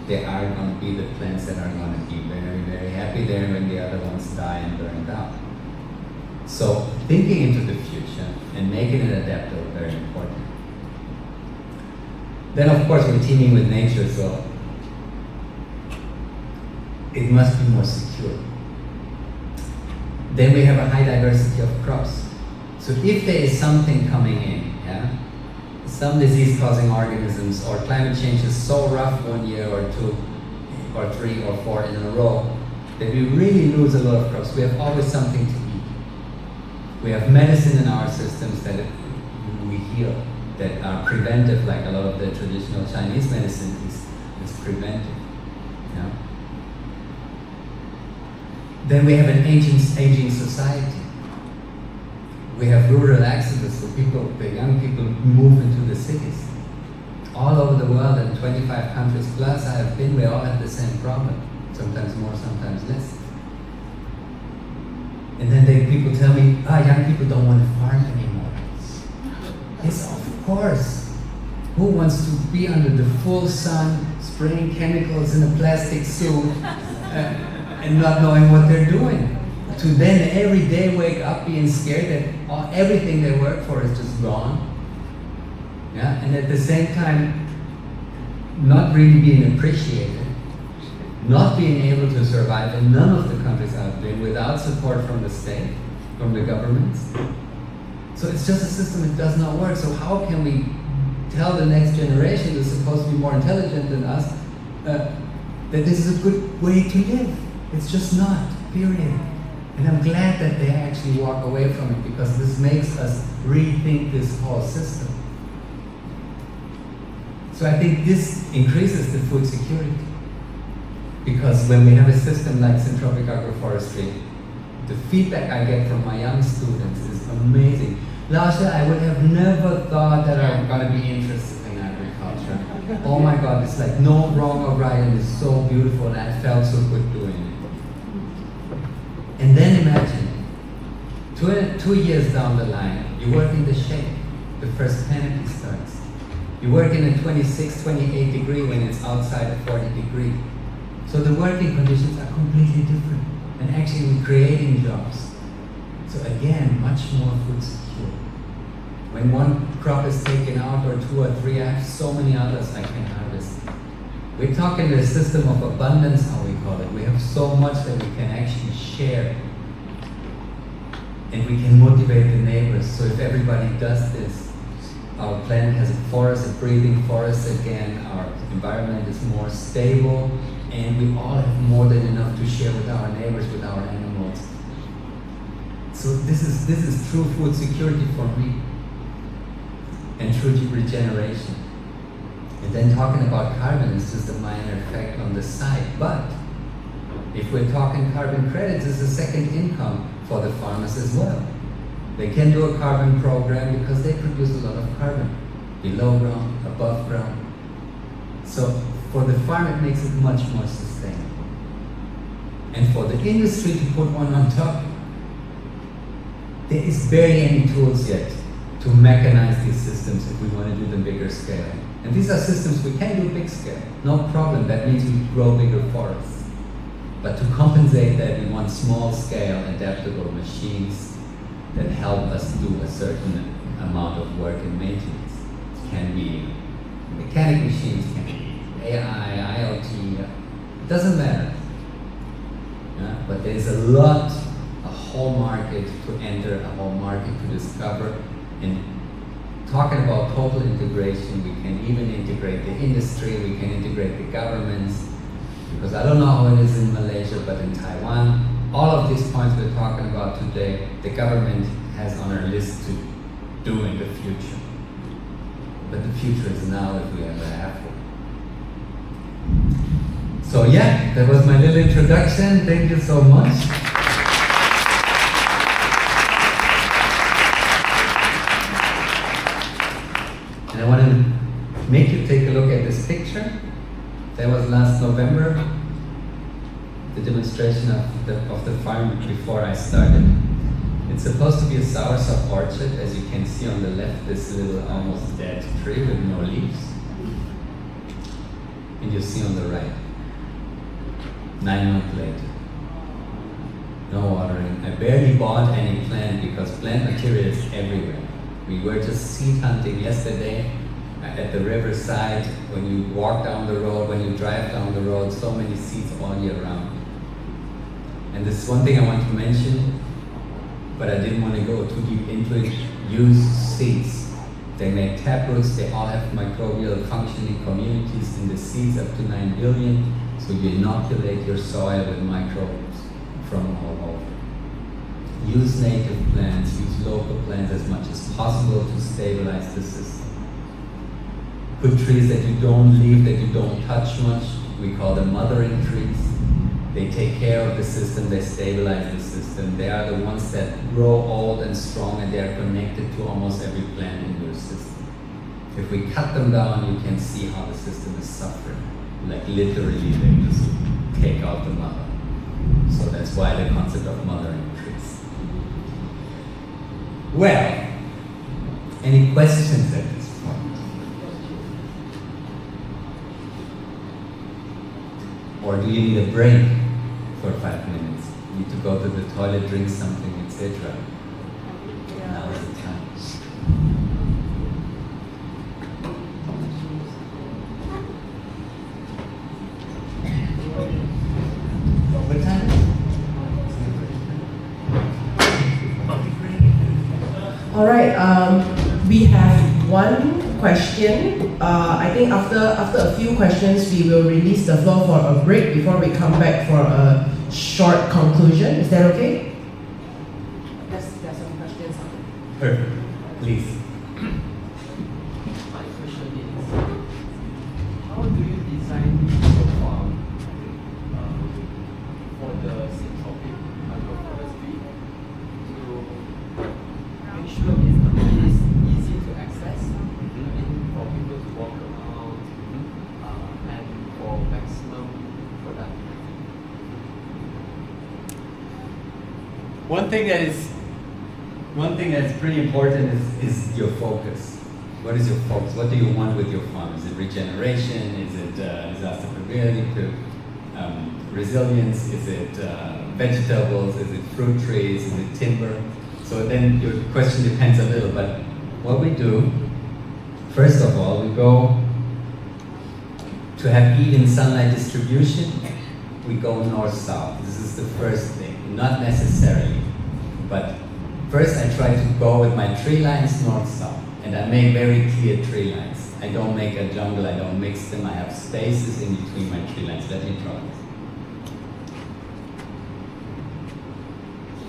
they are going to be the plants that are going to be very, very happy there when the other ones die and burn out. So thinking into the future and making it adaptable is very important. Then of course we're teaming with nature, so it must be more secure. Then we have a high diversity of crops. So if there is something coming in, some disease-causing organisms, or climate change is so rough 1 year or 2 or 3 or 4 in a row, that we really lose a lot of crops. We have always something to eat. We have medicine in our systems that we heal, that are preventive, like a lot of the traditional Chinese medicine is preventive. Then we have an aging society. We have rural exodus, so the young people move into the cities. All over the world, in 25 countries plus I have been, we all have the same problem. Sometimes more, sometimes less. And then people tell me, young people don't want to farm anymore. Yes, of course. Who wants to be under the full sun, spraying chemicals in a plastic suit, and not knowing what they're doing? To then every day wake up being scared that everything they work for is just gone. And at the same time, not really being appreciated, not being able to survive, and none of the countries I've been, without support from the state, from the governments. So it's just a system that does not work. So how can we tell the next generation that's supposed to be more intelligent than us that this is a good way to live? It's just not, period. And I'm glad that they actually walk away from it, because this makes us rethink this whole system. So I think this increases the food security. Because when we have a system like Syntropic Agroforestry, the feedback I get from my young students is amazing. Last year I would have never thought that I'm going to be interested in agriculture. Oh my God, it's like no wrong or right, and it's so beautiful, and I felt so good doing it. And then imagine, 2 years down the line, you work in the shade, the first canopy starts. You work in a 26, 28 degree when it's outside of 40 degree. So the working conditions are completely different, and actually we're creating jobs. So again, much more food secure. When one crop is taken out, or 2 or 3, I have so many others I can harvest. We're talking a system of abundance, how we call it. We have so much that we can actually share. And we can motivate the neighbors. So if everybody does this, our planet has a forest, a breathing forest again, our environment is more stable, and we all have more than enough to share with our neighbors, with our animals. So this is true food security for me, and true regeneration. And then talking about carbon is just a minor effect on the side. But if we're talking carbon credits, it's a second income for the farmers as well. They can do a carbon program because they produce a lot of carbon, below ground, above ground. So for the farm, it makes it much more sustainable. And for the industry to put one on top, there is barely any tools yet to mechanize these systems if we want to do them bigger scale. And these are systems we can do big scale, no problem. That means we grow bigger forests. But to compensate that, we want small scale, adaptable machines that help us do a certain amount of work and maintenance. It can be mechanic machines, can be AI, IoT, it doesn't matter. Yeah? But there's a whole market to enter, a whole market to discover. And talking about total integration, we can even integrate the industry, we can integrate the governments, because I don't know how it is in Malaysia, but in Taiwan, all of these points we're talking about today, the government has on our list to do in the future. But the future is now if we ever have one. So yeah, that was my little introduction. Thank you so much. And I want to make you take a look at this picture. That was last November, the demonstration of the farm before I started. It's supposed to be a soursop orchard. As you can see on the left, this little almost dead tree with no leaves. And you see on the right, 9 months later, no watering. I barely bought any plant because plant material is everywhere. We were just seed hunting yesterday at the riverside. When you walk down the road, when you drive down the road, so many seeds all year round. And this is one thing I want to mention, but I didn't want to go too deep into it. Use seeds. They make taproots, they all have microbial functioning communities in the seeds, up to 9 billion. So you inoculate your soil with microbes from all over. Use native plants, use local plants as much as possible to stabilize the system. Put trees that you don't leave, that you don't touch much. We call them mothering trees. They take care of the system, they stabilize the system. They are the ones that grow old and strong, and they are connected to almost every plant in your system. If we cut them down, you can see how the system is suffering. Like literally, they just take out the mother. So that's why the concept of mothering trees. Well, any questions at this point? Or do you need a break for 5 minutes? You need to go to the toilet, drink something, etc. Now is the time. All right. We have one question. I think after a few questions, we will release the floor for a break before we come back for a short conclusion. Is that okay? There's some questions. Perfect. Please. My question is, how do you design your farm for the Syntropic Agroforestry to make sure it is easy to access, for people to walk around, and for maximum productivity? One thing that's pretty important is your focus. What is your focus? What do you want with your farm? Is it regeneration? Is it disaster prevention, resilience? Is it vegetables? Is it fruit trees? Is it timber? So then your question depends a little, but what we do, first of all, we go to have even sunlight distribution, we go north-south. This is the first thing, not necessarily, but first I try to go with my tree lines north-south, and I make very clear tree lines. I don't make a jungle, I don't mix them, I have spaces in between my tree lines. Let me try this.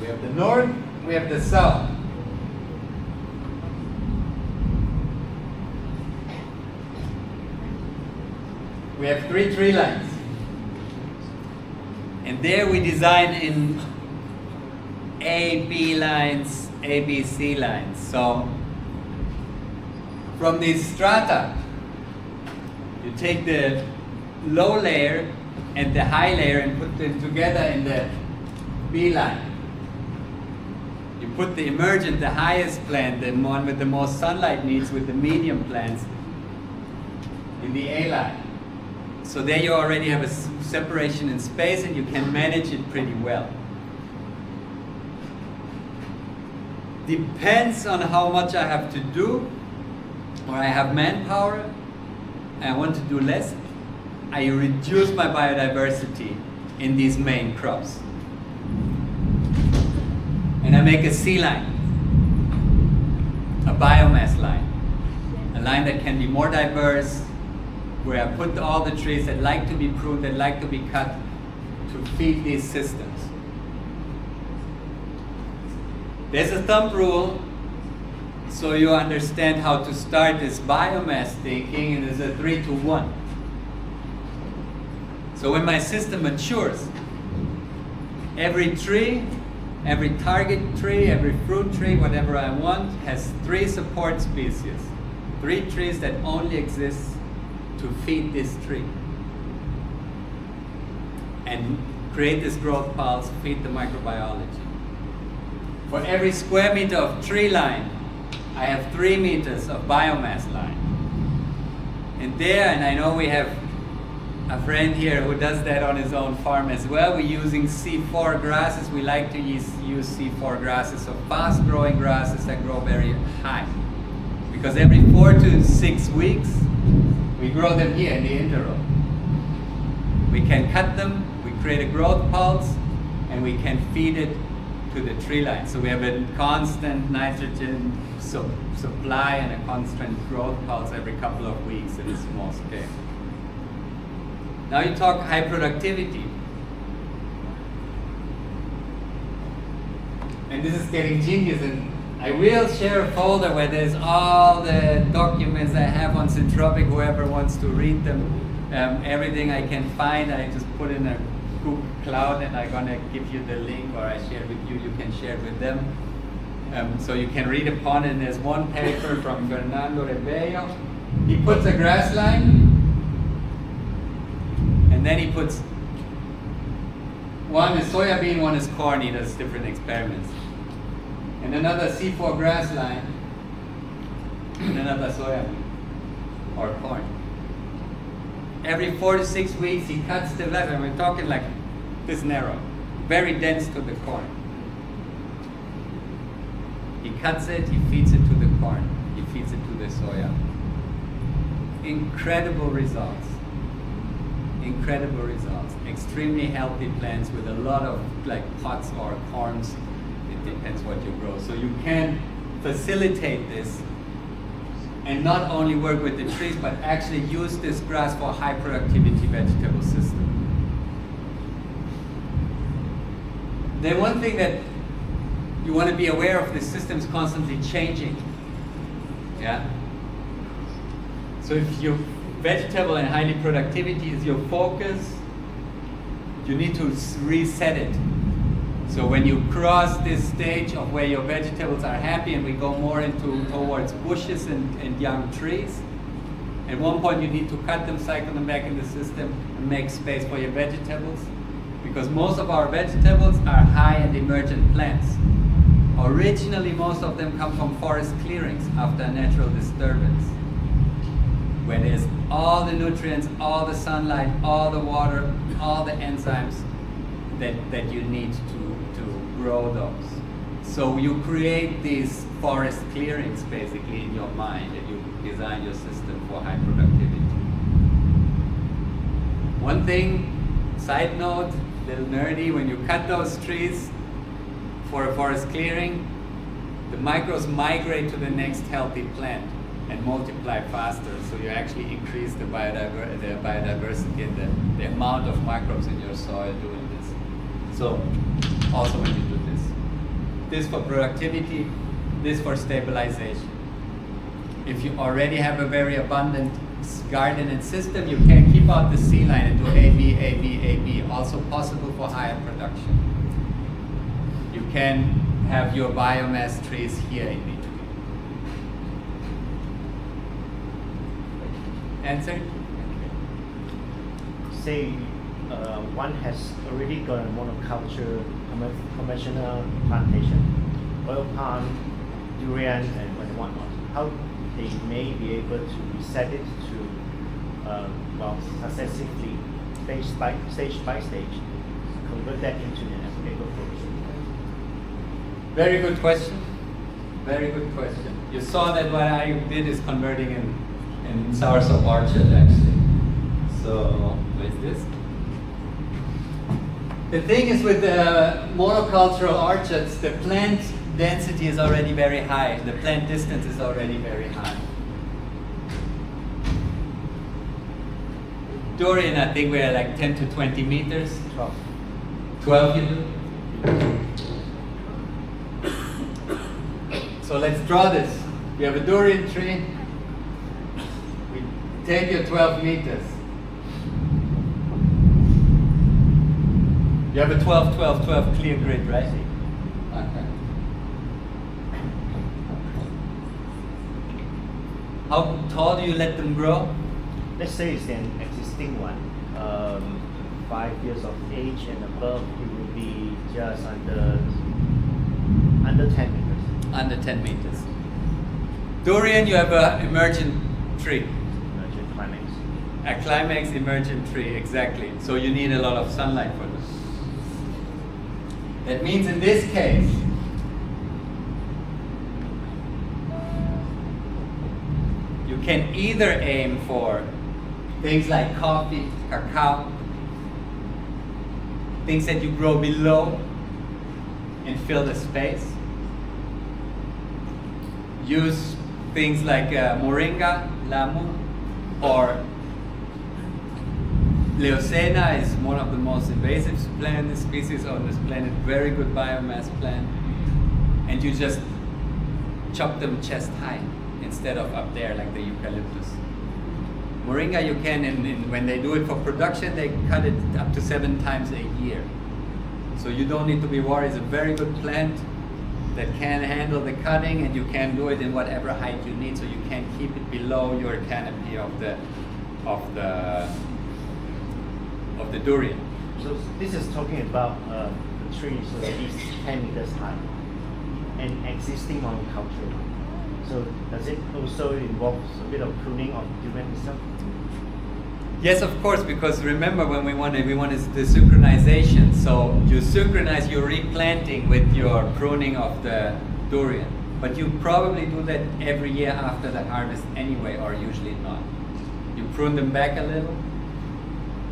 We have the north, we have the south. We have 3 tree lines. And there we design in A, B lines, A, B, C lines. So from this strata, you take the low layer and the high layer and put them together in the B line. You put the emergent, the highest plant, the one with the most sunlight needs, with the medium plants in the A line. So there you already have a separation in space and you can manage it pretty well. Depends on how much I have to do, or I have manpower, and I want to do less, I reduce my biodiversity in these main crops. And I make a C line, a biomass line, a line that can be more diverse, where I put all the trees that like to be pruned, that like to be cut, to feed these systems. There's a thumb rule, so you understand how to start this biomass thinking, and there's a 3-to-1. So when my system matures, every tree, every target tree, every fruit tree, whatever I want, has 3 support species. 3 trees that only exist to feed this tree and create this growth pulse, feed the microbiology. For every square meter of tree line, I have 3 meters of biomass line. And there, and I know we have a friend here who does that on his own farm as well, we're using C4 grasses. We like to use C4 grasses, so fast growing grasses that grow very high. Because every 4 to 6 weeks, we grow them here in the interrow. We can cut them, we create a growth pulse, and we can feed it to the tree line. So we have a constant nitrogen supply and a constant growth pulse every couple of weeks at a small scale. Now you talk high productivity. And this is getting genius, and I will share a folder where there's all the documents I have on Syntropic, whoever wants to read them. Everything I can find, I just put in a Google Cloud, and I'm gonna give you the link, or I share with you, you can share with them. So you can read upon it. And there's one paper from Fernando Rebello. He puts a grass line, and then he puts, one is soybean, one is corn. He does different experiments. And another C4 grass line, and another soybean or corn. Every 4 to 6 weeks, he cuts the leather, and we're talking like this narrow, very dense to the corn. He cuts it, he feeds it to the corn, he feeds it to the soya. Incredible results. Incredible results. Extremely healthy plants with a lot of like pods or corns. It depends what you grow. So you can facilitate this and not only work with the trees, but actually use this grass for high productivity vegetable system. Then one thing that you want to be aware of, the system is constantly changing. Yeah. So if your vegetable and highly productivity is your focus, you need to reset it. So when you cross this stage of where your vegetables are happy and we go more towards bushes and young trees, at one point you need to cut them, cycle them back in the system and make space for your vegetables, because most of our vegetables are high and emergent plants. Originally most of them come from forest clearings after a natural disturbance, where there's all the nutrients, all the sunlight, all the water, all the enzymes that you need to grow those. So you create these forest clearings basically in your mind, and you design your system for high productivity. One thing, side note, little nerdy, when you cut those trees for a forest clearing, the microbes migrate to the next healthy plant and multiply faster, so you actually increase the biodiversity and the amount of microbes in your soil doing this. So also when you do this for productivity, this for stabilization. If you already have a very abundant garden and system, you can keep out the C line and do A, B, A, B, A, B, also possible for higher production. You can have your biomass trees here in between. Answer? Say one has already got a monoculture conventional plantation, oil palm, durian, and whatnot. How they may be able to reset it to successively, stage by stage, convert that into an agroforestry. Very good question. Very good question. You saw that what I did is converting in soursop orchard actually. So what is this? The thing is with the monocultural orchards, the plant density is already very high. The plant distance is already very high. Durian, I think we're like 10 to 20 meters. 12. 12 you do? So let's draw this. You have a durian tree. We take your 12 meters. You have a 12, 12, 12 clear grid, right? Okay. How tall do you let them grow? Let's say it's an existing one, 5 years of age and above, it will be just under 10 meters. Under 10 meters. Durian, you have an emergent tree. Emergent climax. A climax emergent tree, exactly. So you need a lot of sunlight for this. That means in this case, you can either aim for things like coffee, cacao, things that you grow below and fill the space. Use things like moringa, lamu, or Leocena is one of the most invasive species on this planet, very good biomass plant. And you just chop them chest high instead of up there like the eucalyptus. Moringa you can, when they do it for production, they cut it up to 7 times a year. So you don't need to be worried, it's a very good plant that can handle the cutting, and you can do it in whatever height you need, so you can keep it below your canopy of the durian. So this is talking about the trees so at least 10 meters high and existing monoculture. So does it also involve a bit of pruning of durian itself? Yes, of course, because remember when we want the synchronization. So you synchronize your replanting with your pruning of the durian. But you probably do that every year after the harvest anyway, or usually not. You prune them back a little.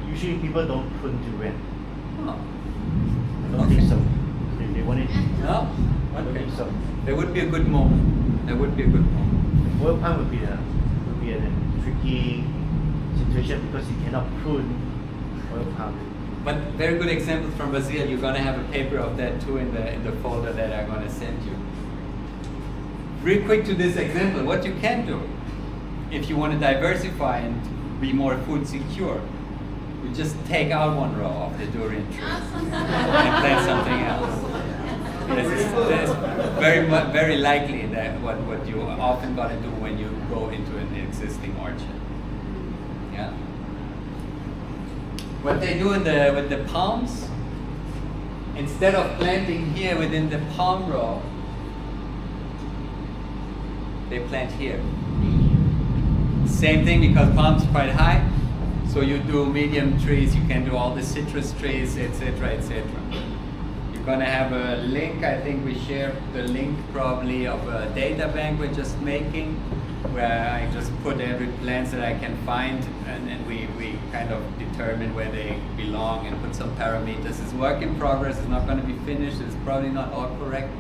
Usually people don't prune durian. Oh. I don't think so. They want it. No? Okay. think so. There would be a good moment. There would be a good moment. Oil palm would be a tricky situation because you cannot prune oil palm. But very good examples from Brazil. You're gonna have a paper of that too in the folder that I'm gonna send you. Real quick to this example, what you can do if you want to diversify and be more food secure, you just take out one row of the durian tree and plant something else. It's very likely that what you are often gonna do when you go into an existing orchard. Yeah. What they do with the palms, instead of planting here within the palm row, they plant here. Same thing because palms are quite high, so you do medium trees, you can do all the citrus trees, etc., etc. You're gonna have a link, I think we share the link probably of a data bank we're just making, where I just put every plants that I can find, and then we kind of determine where they belong and put some parameters. It's work in progress, it's not gonna be finished, it's probably not all correct,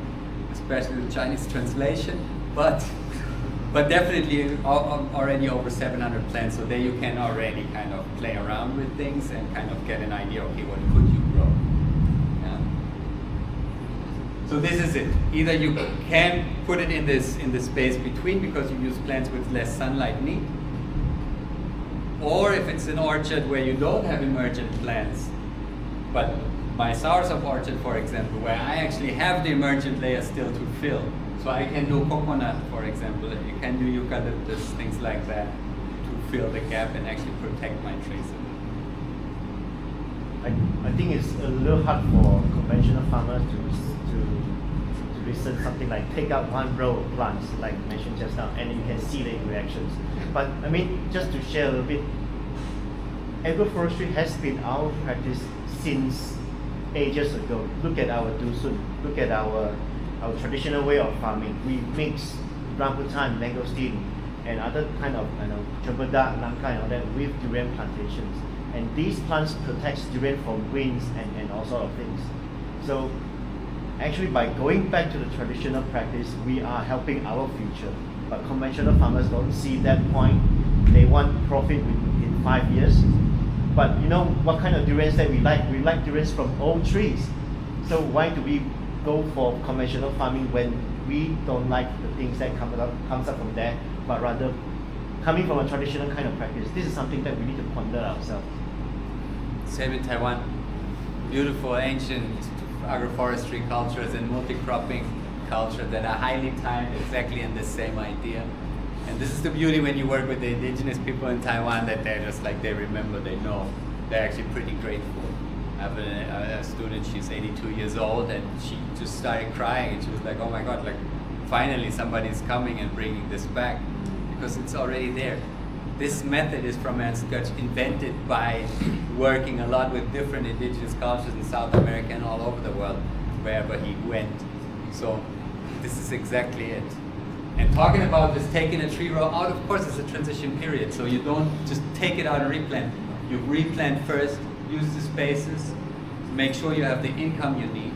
especially the Chinese translation, but definitely already over 700 plants, so there you can already kind of play around with things and kind of get an idea, okay, what could you grow? Yeah. So this is it. Either you can put it in the space between because you use plants with less sunlight need, or if it's an orchard where you don't have emergent plants, but my soursop orchard, for example, where I actually have the emergent layer still to fill. So I can do coconut, for example, you can do eucalyptus, things like that, to fill the gap and actually protect my trees. I think it's a little hard for conventional farmers to listen something like take out one row of plants, like mentioned just now, and you can see the reactions. But I mean, just to share a little bit, agroforestry has been our practice since ages ago. Look at our dusun, look at our traditional way of farming. We mix rambutan, mangosteen, and other kind of cempedak, nangka, and all that with durian plantations. And these plants protect durian from winds and all sort of things. So actually, by going back to the traditional practice, we are helping our future. But conventional farmers don't see that point. They want profit within 5 years. But you know what kind of durians that we like? We like durians from old trees. So why do we go for conventional farming when we don't like the things that comes up from there, but rather coming from a traditional kind of practice? This is something that we need to ponder ourselves. Same in Taiwan. Beautiful ancient agroforestry cultures and multi-cropping culture that are highly timed exactly in the same idea. And this is the beauty when you work with the indigenous people in Taiwan, that they're just like, they remember, they know. They're actually pretty grateful. I have a student, she's 82 years old, and she just started crying, and she was like, oh my God, like finally somebody's coming and bringing this back, because it's already there. This method is from Ernst Götz, invented by working a lot with different indigenous cultures in South America and all over the world, wherever he went. So this is exactly it. And talking about this taking a tree row out, of course it's a transition period, so you don't just take it out and replant. You replant first, use the spaces, make sure you have the income you need,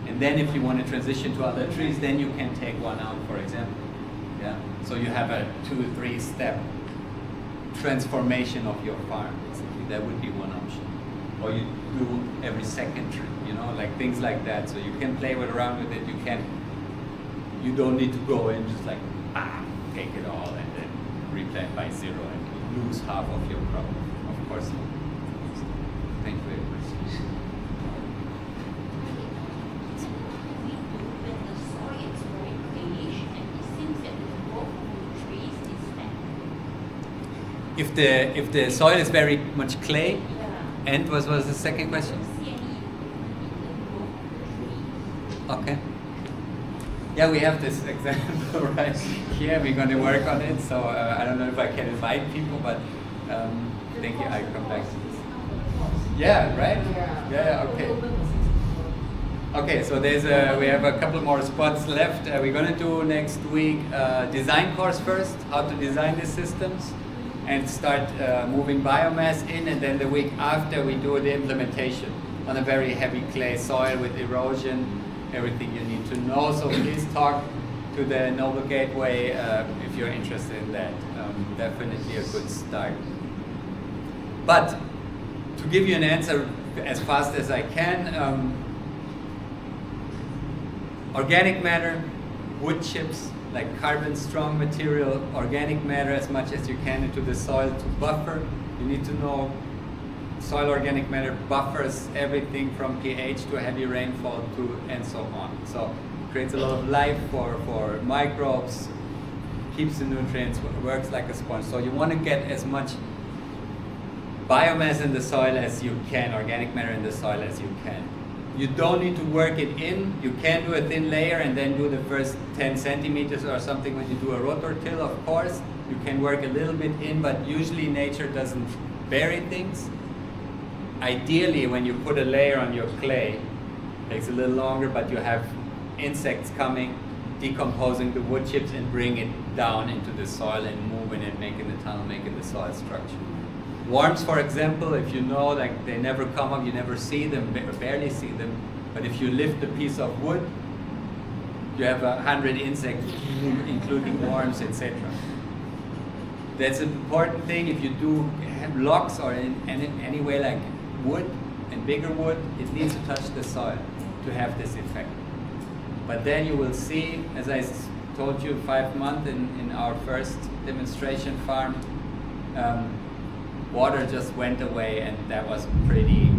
and then if you want to transition to other trees, then you can take one out, for example. Yeah. So you have a 2-3 step transformation of your farm. Basically, that would be one option. Or you do every second tree, you know, like things like that. So you can play around with it. You don't need to go in just like take it all and then replant by zero and lose half of your crop. Of course not. Thank you very much. If the soil is very much clay, and what was the second question? Okay. Yeah, we have this example right here. We're going to work on it. So I don't know if I can invite people, but thank you. I come back to this. Yeah, right? Yeah, okay. Okay, so we have a couple more spots left. We're going to do next week design course first, how to design these systems, and start moving biomass in, and then the week after we do the implementation on a very heavy clay soil with erosion, everything you need to know. So please talk to the Noble Gateway if you're interested in that. Definitely a good start. But to give you an answer as fast as I can, organic matter, wood chips, like carbon strong material, organic matter as much as you can into the soil to buffer. You need to know soil organic matter buffers everything from pH to heavy rainfall to and so on. So it creates a lot of life for microbes, keeps the nutrients, works like a sponge. So you want to get as much biomass in the soil as you can, organic matter in the soil as you can. You don't need to work it in. You can do a thin layer and then do the first 10 centimeters or something when you do a rotor-till, of course. You can work a little bit in, but usually nature doesn't bury things. Ideally, when you put a layer on your clay, it takes a little longer, but you have insects coming, decomposing the wood chips and bring it down into the soil and moving it, making the tunnel, making the soil structure. Worms, for example, if you know, like they never come up, you never see them, barely see them, but if you lift a piece of wood, you have 100 insects, including worms, etc. That's an important thing. If you do have logs or in any way like wood and bigger wood, it needs to touch the soil to have this effect. But then you will see, as I told you, 5 months in our first demonstration farm, water just went away, and that was pretty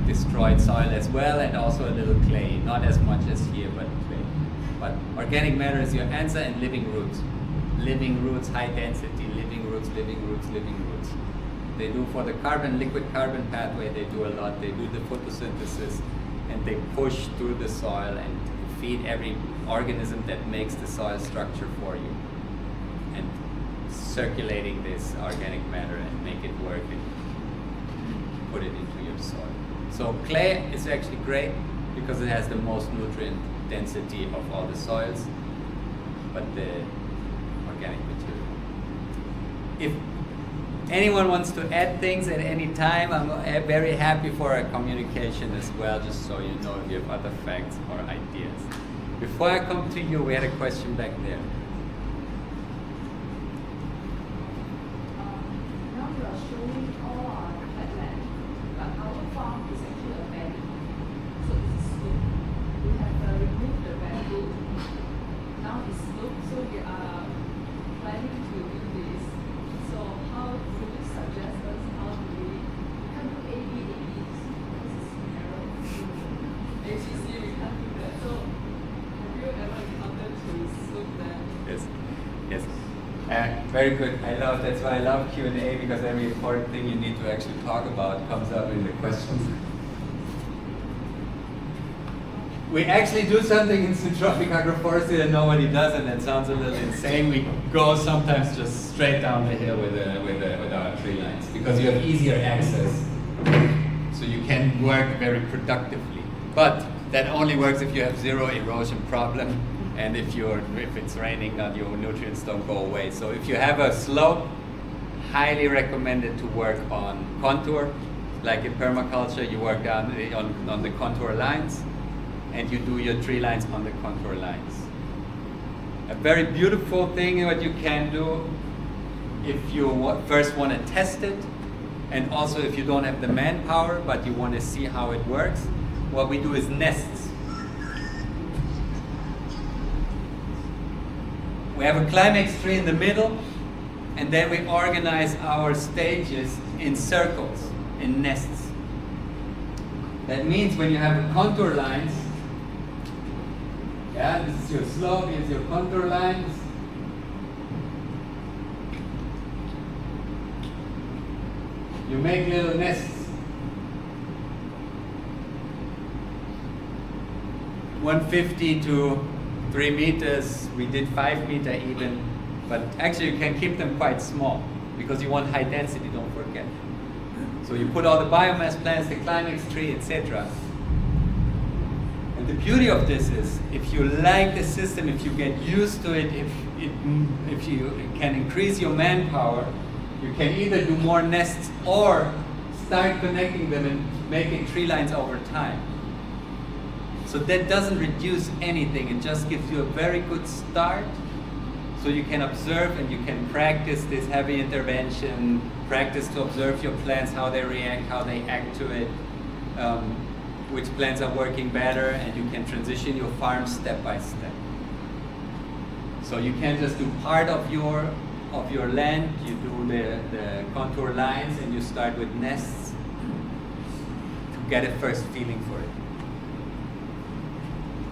destroyed soil as well, and also a little clay, not as much as here, but clay. But organic matter is your answer, and living roots. Living roots, high density, living roots, living roots, living roots. They do for the carbon, liquid carbon pathway, they do a lot. They do the photosynthesis, and they push through the soil and feed every organism that makes the soil structure for you. And circulating this organic matter and make it work and put it into your soil. So clay is actually great because it has the most nutrient density of all the soils, but the organic material. If anyone wants to add things at any time, I'm very happy for a communication as well, just so you know if you have other facts or ideas. Before I come to you, we had a question back there. Now you are showing all our flatland, but our farm is actually a valley. So it's slope. We have removed the bamboo. Now it's slope, so we are planning to do this. So how would you suggest us how do we can't do A, B, because it's narrow. ACC, we can't do that. So have you ever encountered to slope them? Yes, yes. Very good. That's why I love Q&A, because every important thing you need to actually talk about comes up in the questions. We actually do something in Syntropic Agroforestry that nobody does, and that sounds a little insane. We go sometimes just straight down the hill with our tree lines, because you have easier access, so you can work very productively. But that only works if you have zero erosion problem, and if it's raining, your nutrients don't go away. So if you have a slope, highly recommended to work on contour. Like in permaculture, you work on the contour lines, and you do your tree lines on the contour lines. A very beautiful thing what you can do if you first want to test it, and also if you don't have the manpower but you want to see how it works, what we do is nests. We have a climax tree in the middle, and then we organize our stages in circles, in nests. That means when you have contour lines, yeah, this is your slope, here's your contour lines. You make little nests. 150 to 3 meters, we did 5 meter even, but actually you can keep them quite small because you want high density, don't forget. So you put all the biomass plants, the climax tree, etc. And the beauty of this is, if you like the system, if you get used to it, if you can increase your manpower, you can either do more nests or start connecting them and making tree lines over time. So that doesn't reduce anything, it just gives you a very good start, so you can observe and you can practice this heavy intervention, practice to observe your plants, how they react, how they act to it, which plants are working better, and you can transition your farm step by step. So you can just do part of your land, you do the contour lines, and you start with nests to get a first feeling for it.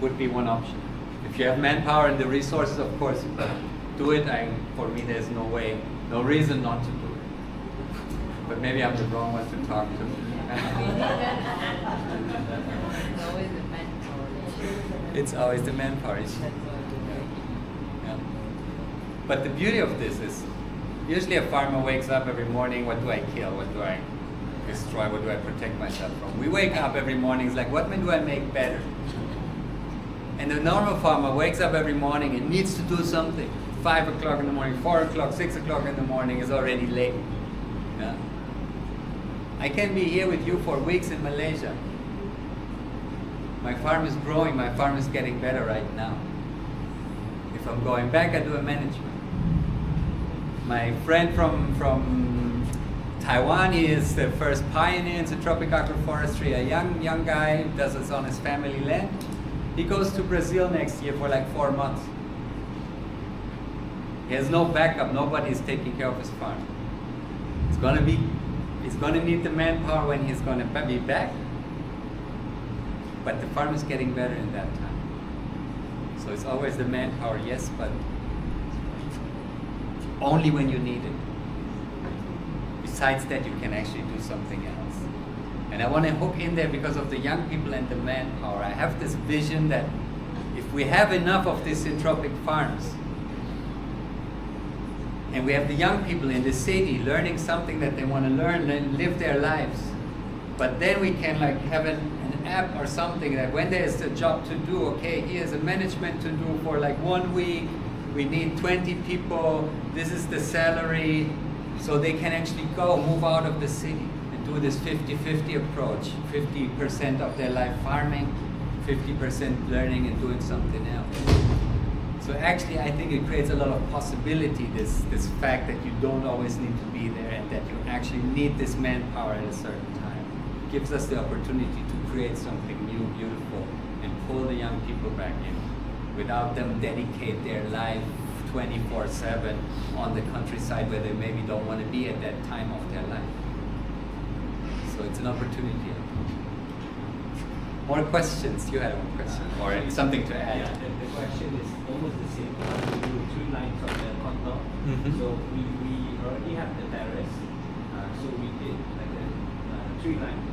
Would be one option. If you have manpower and the resources, of course, do it. For me, there's no reason not to do it. But maybe I'm the wrong one to talk to. It's always the manpower issue. Yeah. But the beauty of this is, usually a farmer wakes up every morning, what do I kill? What do I destroy? What do I protect myself from? We wake up every morning, it's like, what do I make better? And the normal farmer wakes up every morning and needs to do something. 5 o'clock in the morning, 4 o'clock, 6 o'clock in the morning is already late. Yeah? I can be here with you for weeks in Malaysia. My farm is growing, my farm is getting better right now. If I'm going back, I do a management. My friend from Taiwan, he is the first pioneer in Syntropic Agroforestry, a young guy who does this on his family land. He goes to Brazil next year for like 4 months. He has no backup, nobody is taking care of his farm. He's gonna need the manpower when he's gonna be back. But the farm is getting better in that time. So it's always the manpower, yes, but only when you need it. Besides that, you can actually do something else. And I want to hook in there because of the young people and the manpower. I have this vision that if we have enough of these syntropic farms, and we have the young people in the city learning something that they want to learn and live their lives, but then we can like have an app or something that when there's a job to do, okay, here's a management to do for like 1 week, we need 20 people, this is the salary, so they can actually move out of the city. Do this 50-50 approach, 50% of their life farming, 50% learning and doing something else. So actually I think it creates a lot of possibility, this fact that you don't always need to be there and that you actually need this manpower at a certain time. It gives us the opportunity to create something new, beautiful, and pull the young people back in without them dedicate their life 24/7 on the countryside where they maybe don't want to be at that time of their life. So it's an opportunity. More questions? You had one question or something to add? Yeah, the question is almost the same. We do 3 lines of the contour. Mhm. So we already have the terrace. So we did like 3 lines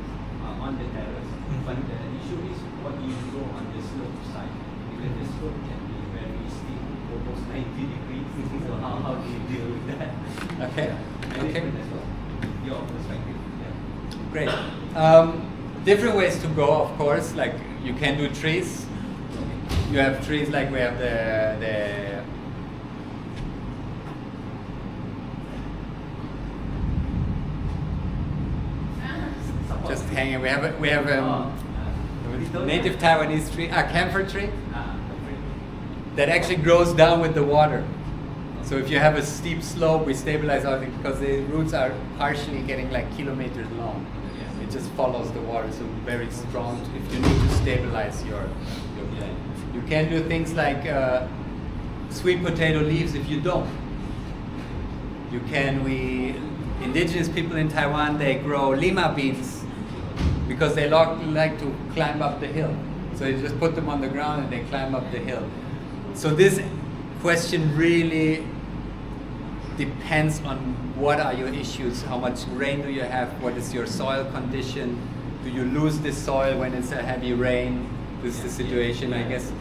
on the terrace. But the issue is what you grow on the slope side. Because the slope can be very steep, almost 90 degrees. So how do you deal with that? Okay. Okay. As well. Your perspective. Great. Different ways to go, of course. Like you can do trees. You have trees like we have the just hanging. We have a native Taiwanese tree, a camphor tree that actually grows down with the water. So if you have a steep slope, we stabilize everything because the roots are partially getting like kilometers long. It just follows the water, so very strong if you need to stabilize your plant. You can do things like sweet potato leaves if you don't. You can, indigenous people in Taiwan, they grow lima beans because they like to climb up the hill. So you just put them on the ground and they climb up the hill. So this question really depends on what are your issues, how much rain do you have, what is your soil condition, do you lose this soil when it's a heavy rain, this is the situation, I guess.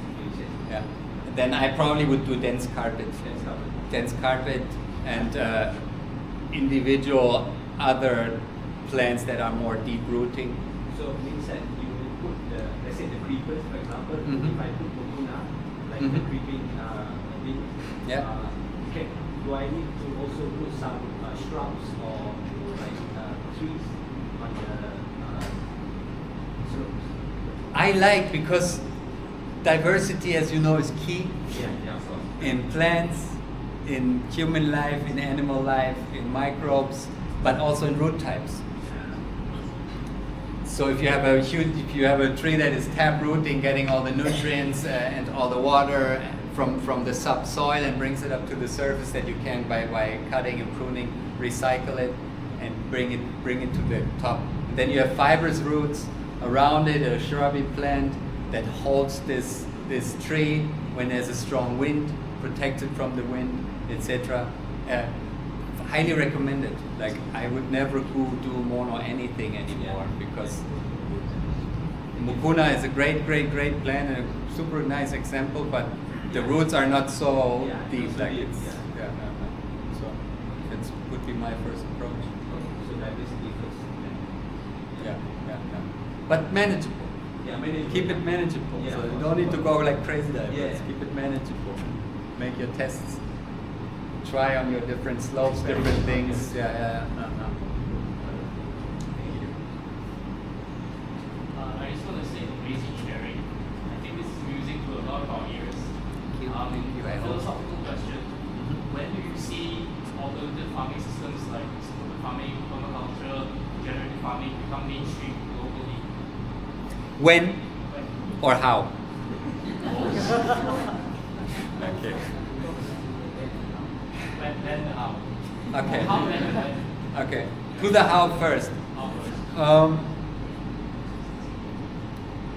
Yeah. Then I probably would do dense carpet. Dense carpet and individual other plants that are more deep rooting. So means that you will put let's say the creepers, for example, if I put Mokuna, like the creeping bean, okay, do I need to also put some shrubs or like trees on the slopes? I like because diversity, as you know, is key Yeah, of course. in plants, in human life, in animal life, in microbes, but also in root types. So if you have a tree that is tap rooting, getting all the nutrients and all the water from the subsoil and brings it up to the surface, that you can by cutting and pruning recycle it and bring it to the top. And then you have fibrous roots around it, a shrubby plant that holds this tree when there's a strong wind, protects it from the wind, etc. Highly recommended. Like, I would never do mono anything anymore, because Mucuna is a great plant and a super nice example, but the roots are not so deep. so Like deep, it's so it would be my first approach. So diversity first. Yeah. But manageable. Yeah, manageable. Keep it manageable. Yeah, So of you course, don't need of to course. go like crazy diverse. Yeah. Keep it manageable. Make your tests. Try on your different slopes, different things. Yeah. Thank you. I just want to say amazing sharing. I think this is music to a lot of our ears. Thank you. I A hope. philosophical question. When do you see alternative farming systems like syntropic farming, permaculture, regenerative farming become mainstream globally? When When? or how? Okay. When and how? Okay. How and when? Okay. To the how first. How first?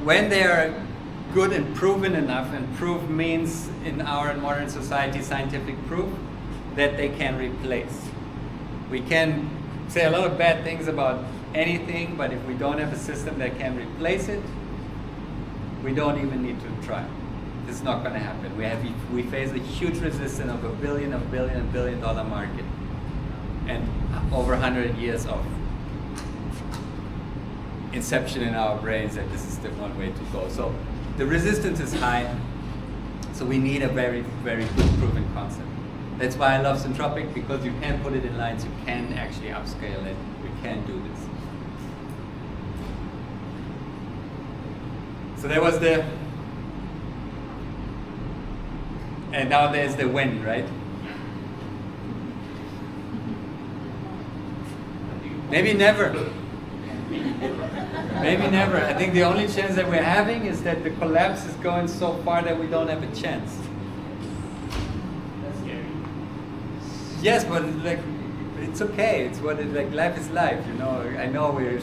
When they are good and proven enough, and proof means in our modern society scientific proof, that they can replace. We can say a lot of bad things about anything, but if we don't have a system that can replace it, we don't even need to try. It's not going to happen. We face a huge resistance of $1 billion market, and over 100 years of inception in our brains that this is the one way to go. So the resistance is high. So we need a very good proven concept. That's why I love Syntropic, because you can put it in lines. You can actually upscale it. We can do this. So there was the, and now there's the when, right? Maybe never. Maybe never. I think the only chance that we're having is that the collapse is going so far that we don't have a chance. That's scary. Yes, but like, it's okay. It's what it, like, life is life, you know. I know we're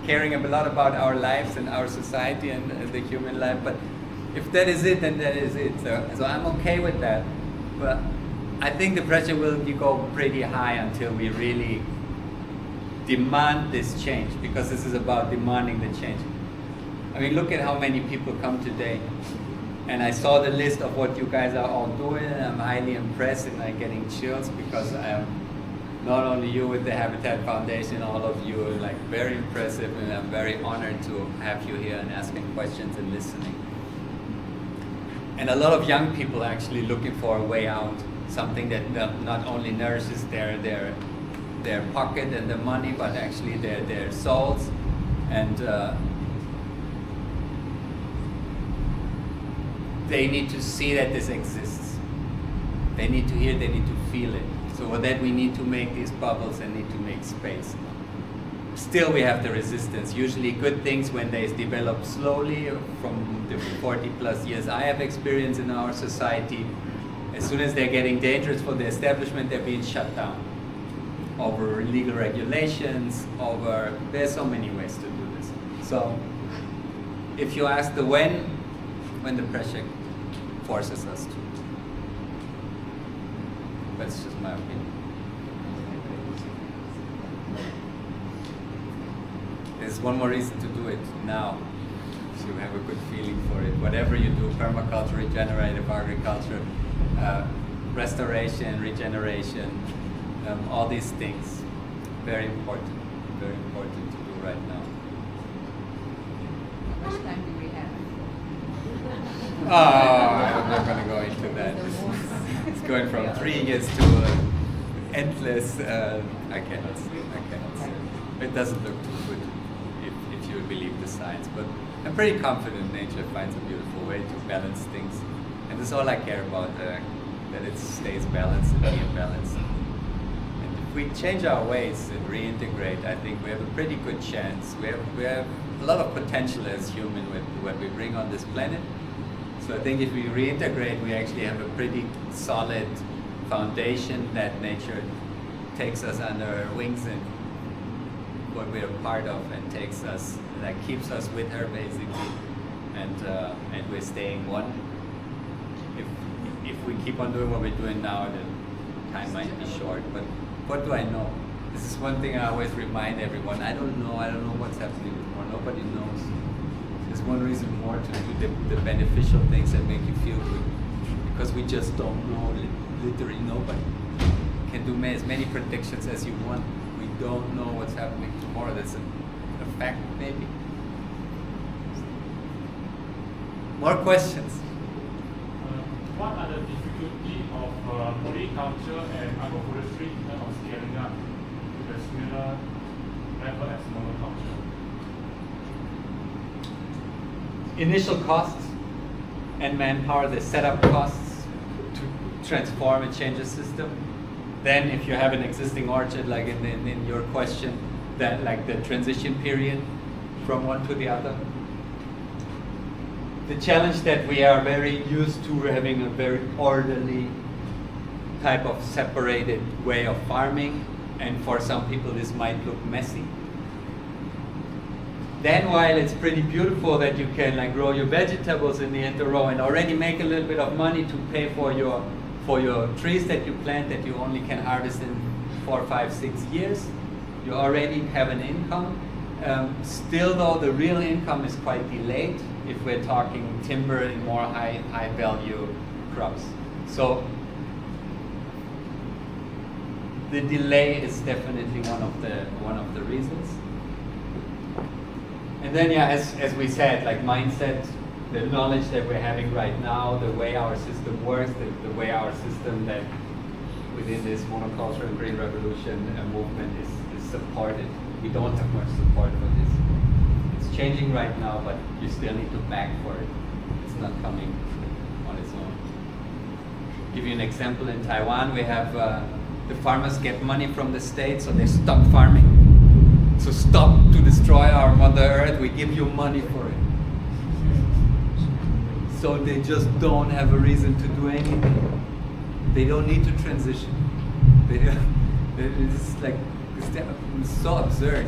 caring a lot about our lives and our society and the human life, but if that is it, then that is it. So I'm okay with that. But I think the pressure will go pretty high until we really demand this change, because this is about demanding the change. I mean, look at how many people come today. And I saw the list of what you guys are all doing, and I'm highly impressed, and I'm getting chills, because I am not only you with the Habitat Foundation, all of you are like very impressive, and I'm very honored to have you here and asking questions and listening. And a lot of young people actually looking for a way out, something that not only nourishes their pocket and their money, but actually their souls. And they need to see that this exists. They need to hear, they need to feel it. So for that we need to make these bubbles and need to make space. Still we have the resistance. Usually good things, when they develop slowly from the 40 plus years I have experience in our society, as soon as they're getting dangerous for the establishment, they're being shut down. Over legal regulations, there's so many ways to do this. So if you ask the when the pressure forces us to. That's just my opinion. There's one more reason to do it now, so you have a good feeling for it. Whatever you do, permaculture, regenerative agriculture, restoration, regeneration, all these things, very important to do right now. How much time do we have? Oh, I'm not going to go into that. It's going from 3 years to endless. I cannot say. It doesn't look too good if you believe the science. But I'm pretty confident nature finds a beautiful way to balance things. And that's all I care about, that it stays balanced and be in balance. And if we change our ways and reintegrate, I think we have a pretty good chance. We have a lot of potential as human with what we bring on this planet. So I think if we reintegrate, we actually have a pretty solid foundation that nature takes us under her wings and what we're a part of, and takes us, like keeps us with her basically, and we're staying one. If we keep on doing what we're doing now, then time might be short. But what do I know? This is one thing I always remind everyone. I don't know what's happening tomorrow. Nobody knows. There's one reason more to do the beneficial things that make you feel good, because we just don't know. Literally nobody can do as many predictions as you want. We don't know what's happening tomorrow. That's a fact, maybe. More questions? What are the difficulties of horticulture and agroforestry in terms of scaling up to the similar level as monoculture? Initial costs and manpower, the setup costs to transform and change the system. Then if you have an existing orchard, like in your question, that like the transition period from one to the other. The challenge that we are very used to having a very orderly type of separated way of farming, and for some people this might look messy. Then while it's pretty beautiful that you can like grow your vegetables in the interrow and already make a little bit of money to pay for your trees that you plant that you only can harvest in 4, 5, 6 years, you already have an income. Still though, the real income is quite delayed if we're talking timber and more high value crops. So the delay is definitely one of the reasons. And then yeah, as we said, like mindset, the knowledge that we're having right now, the way our system works, the way our system that within this monoculture and green revolution movement is supported. We don't have much support for this. It's changing right now, but you still need to back for it. It's not coming on its own. Give you an example. In Taiwan, we have the farmers get money from the state, so they stop farming. So stop to destroy our Mother Earth, we give you money for it. So they just don't have a reason to do anything. They don't need to transition. It's so absurd.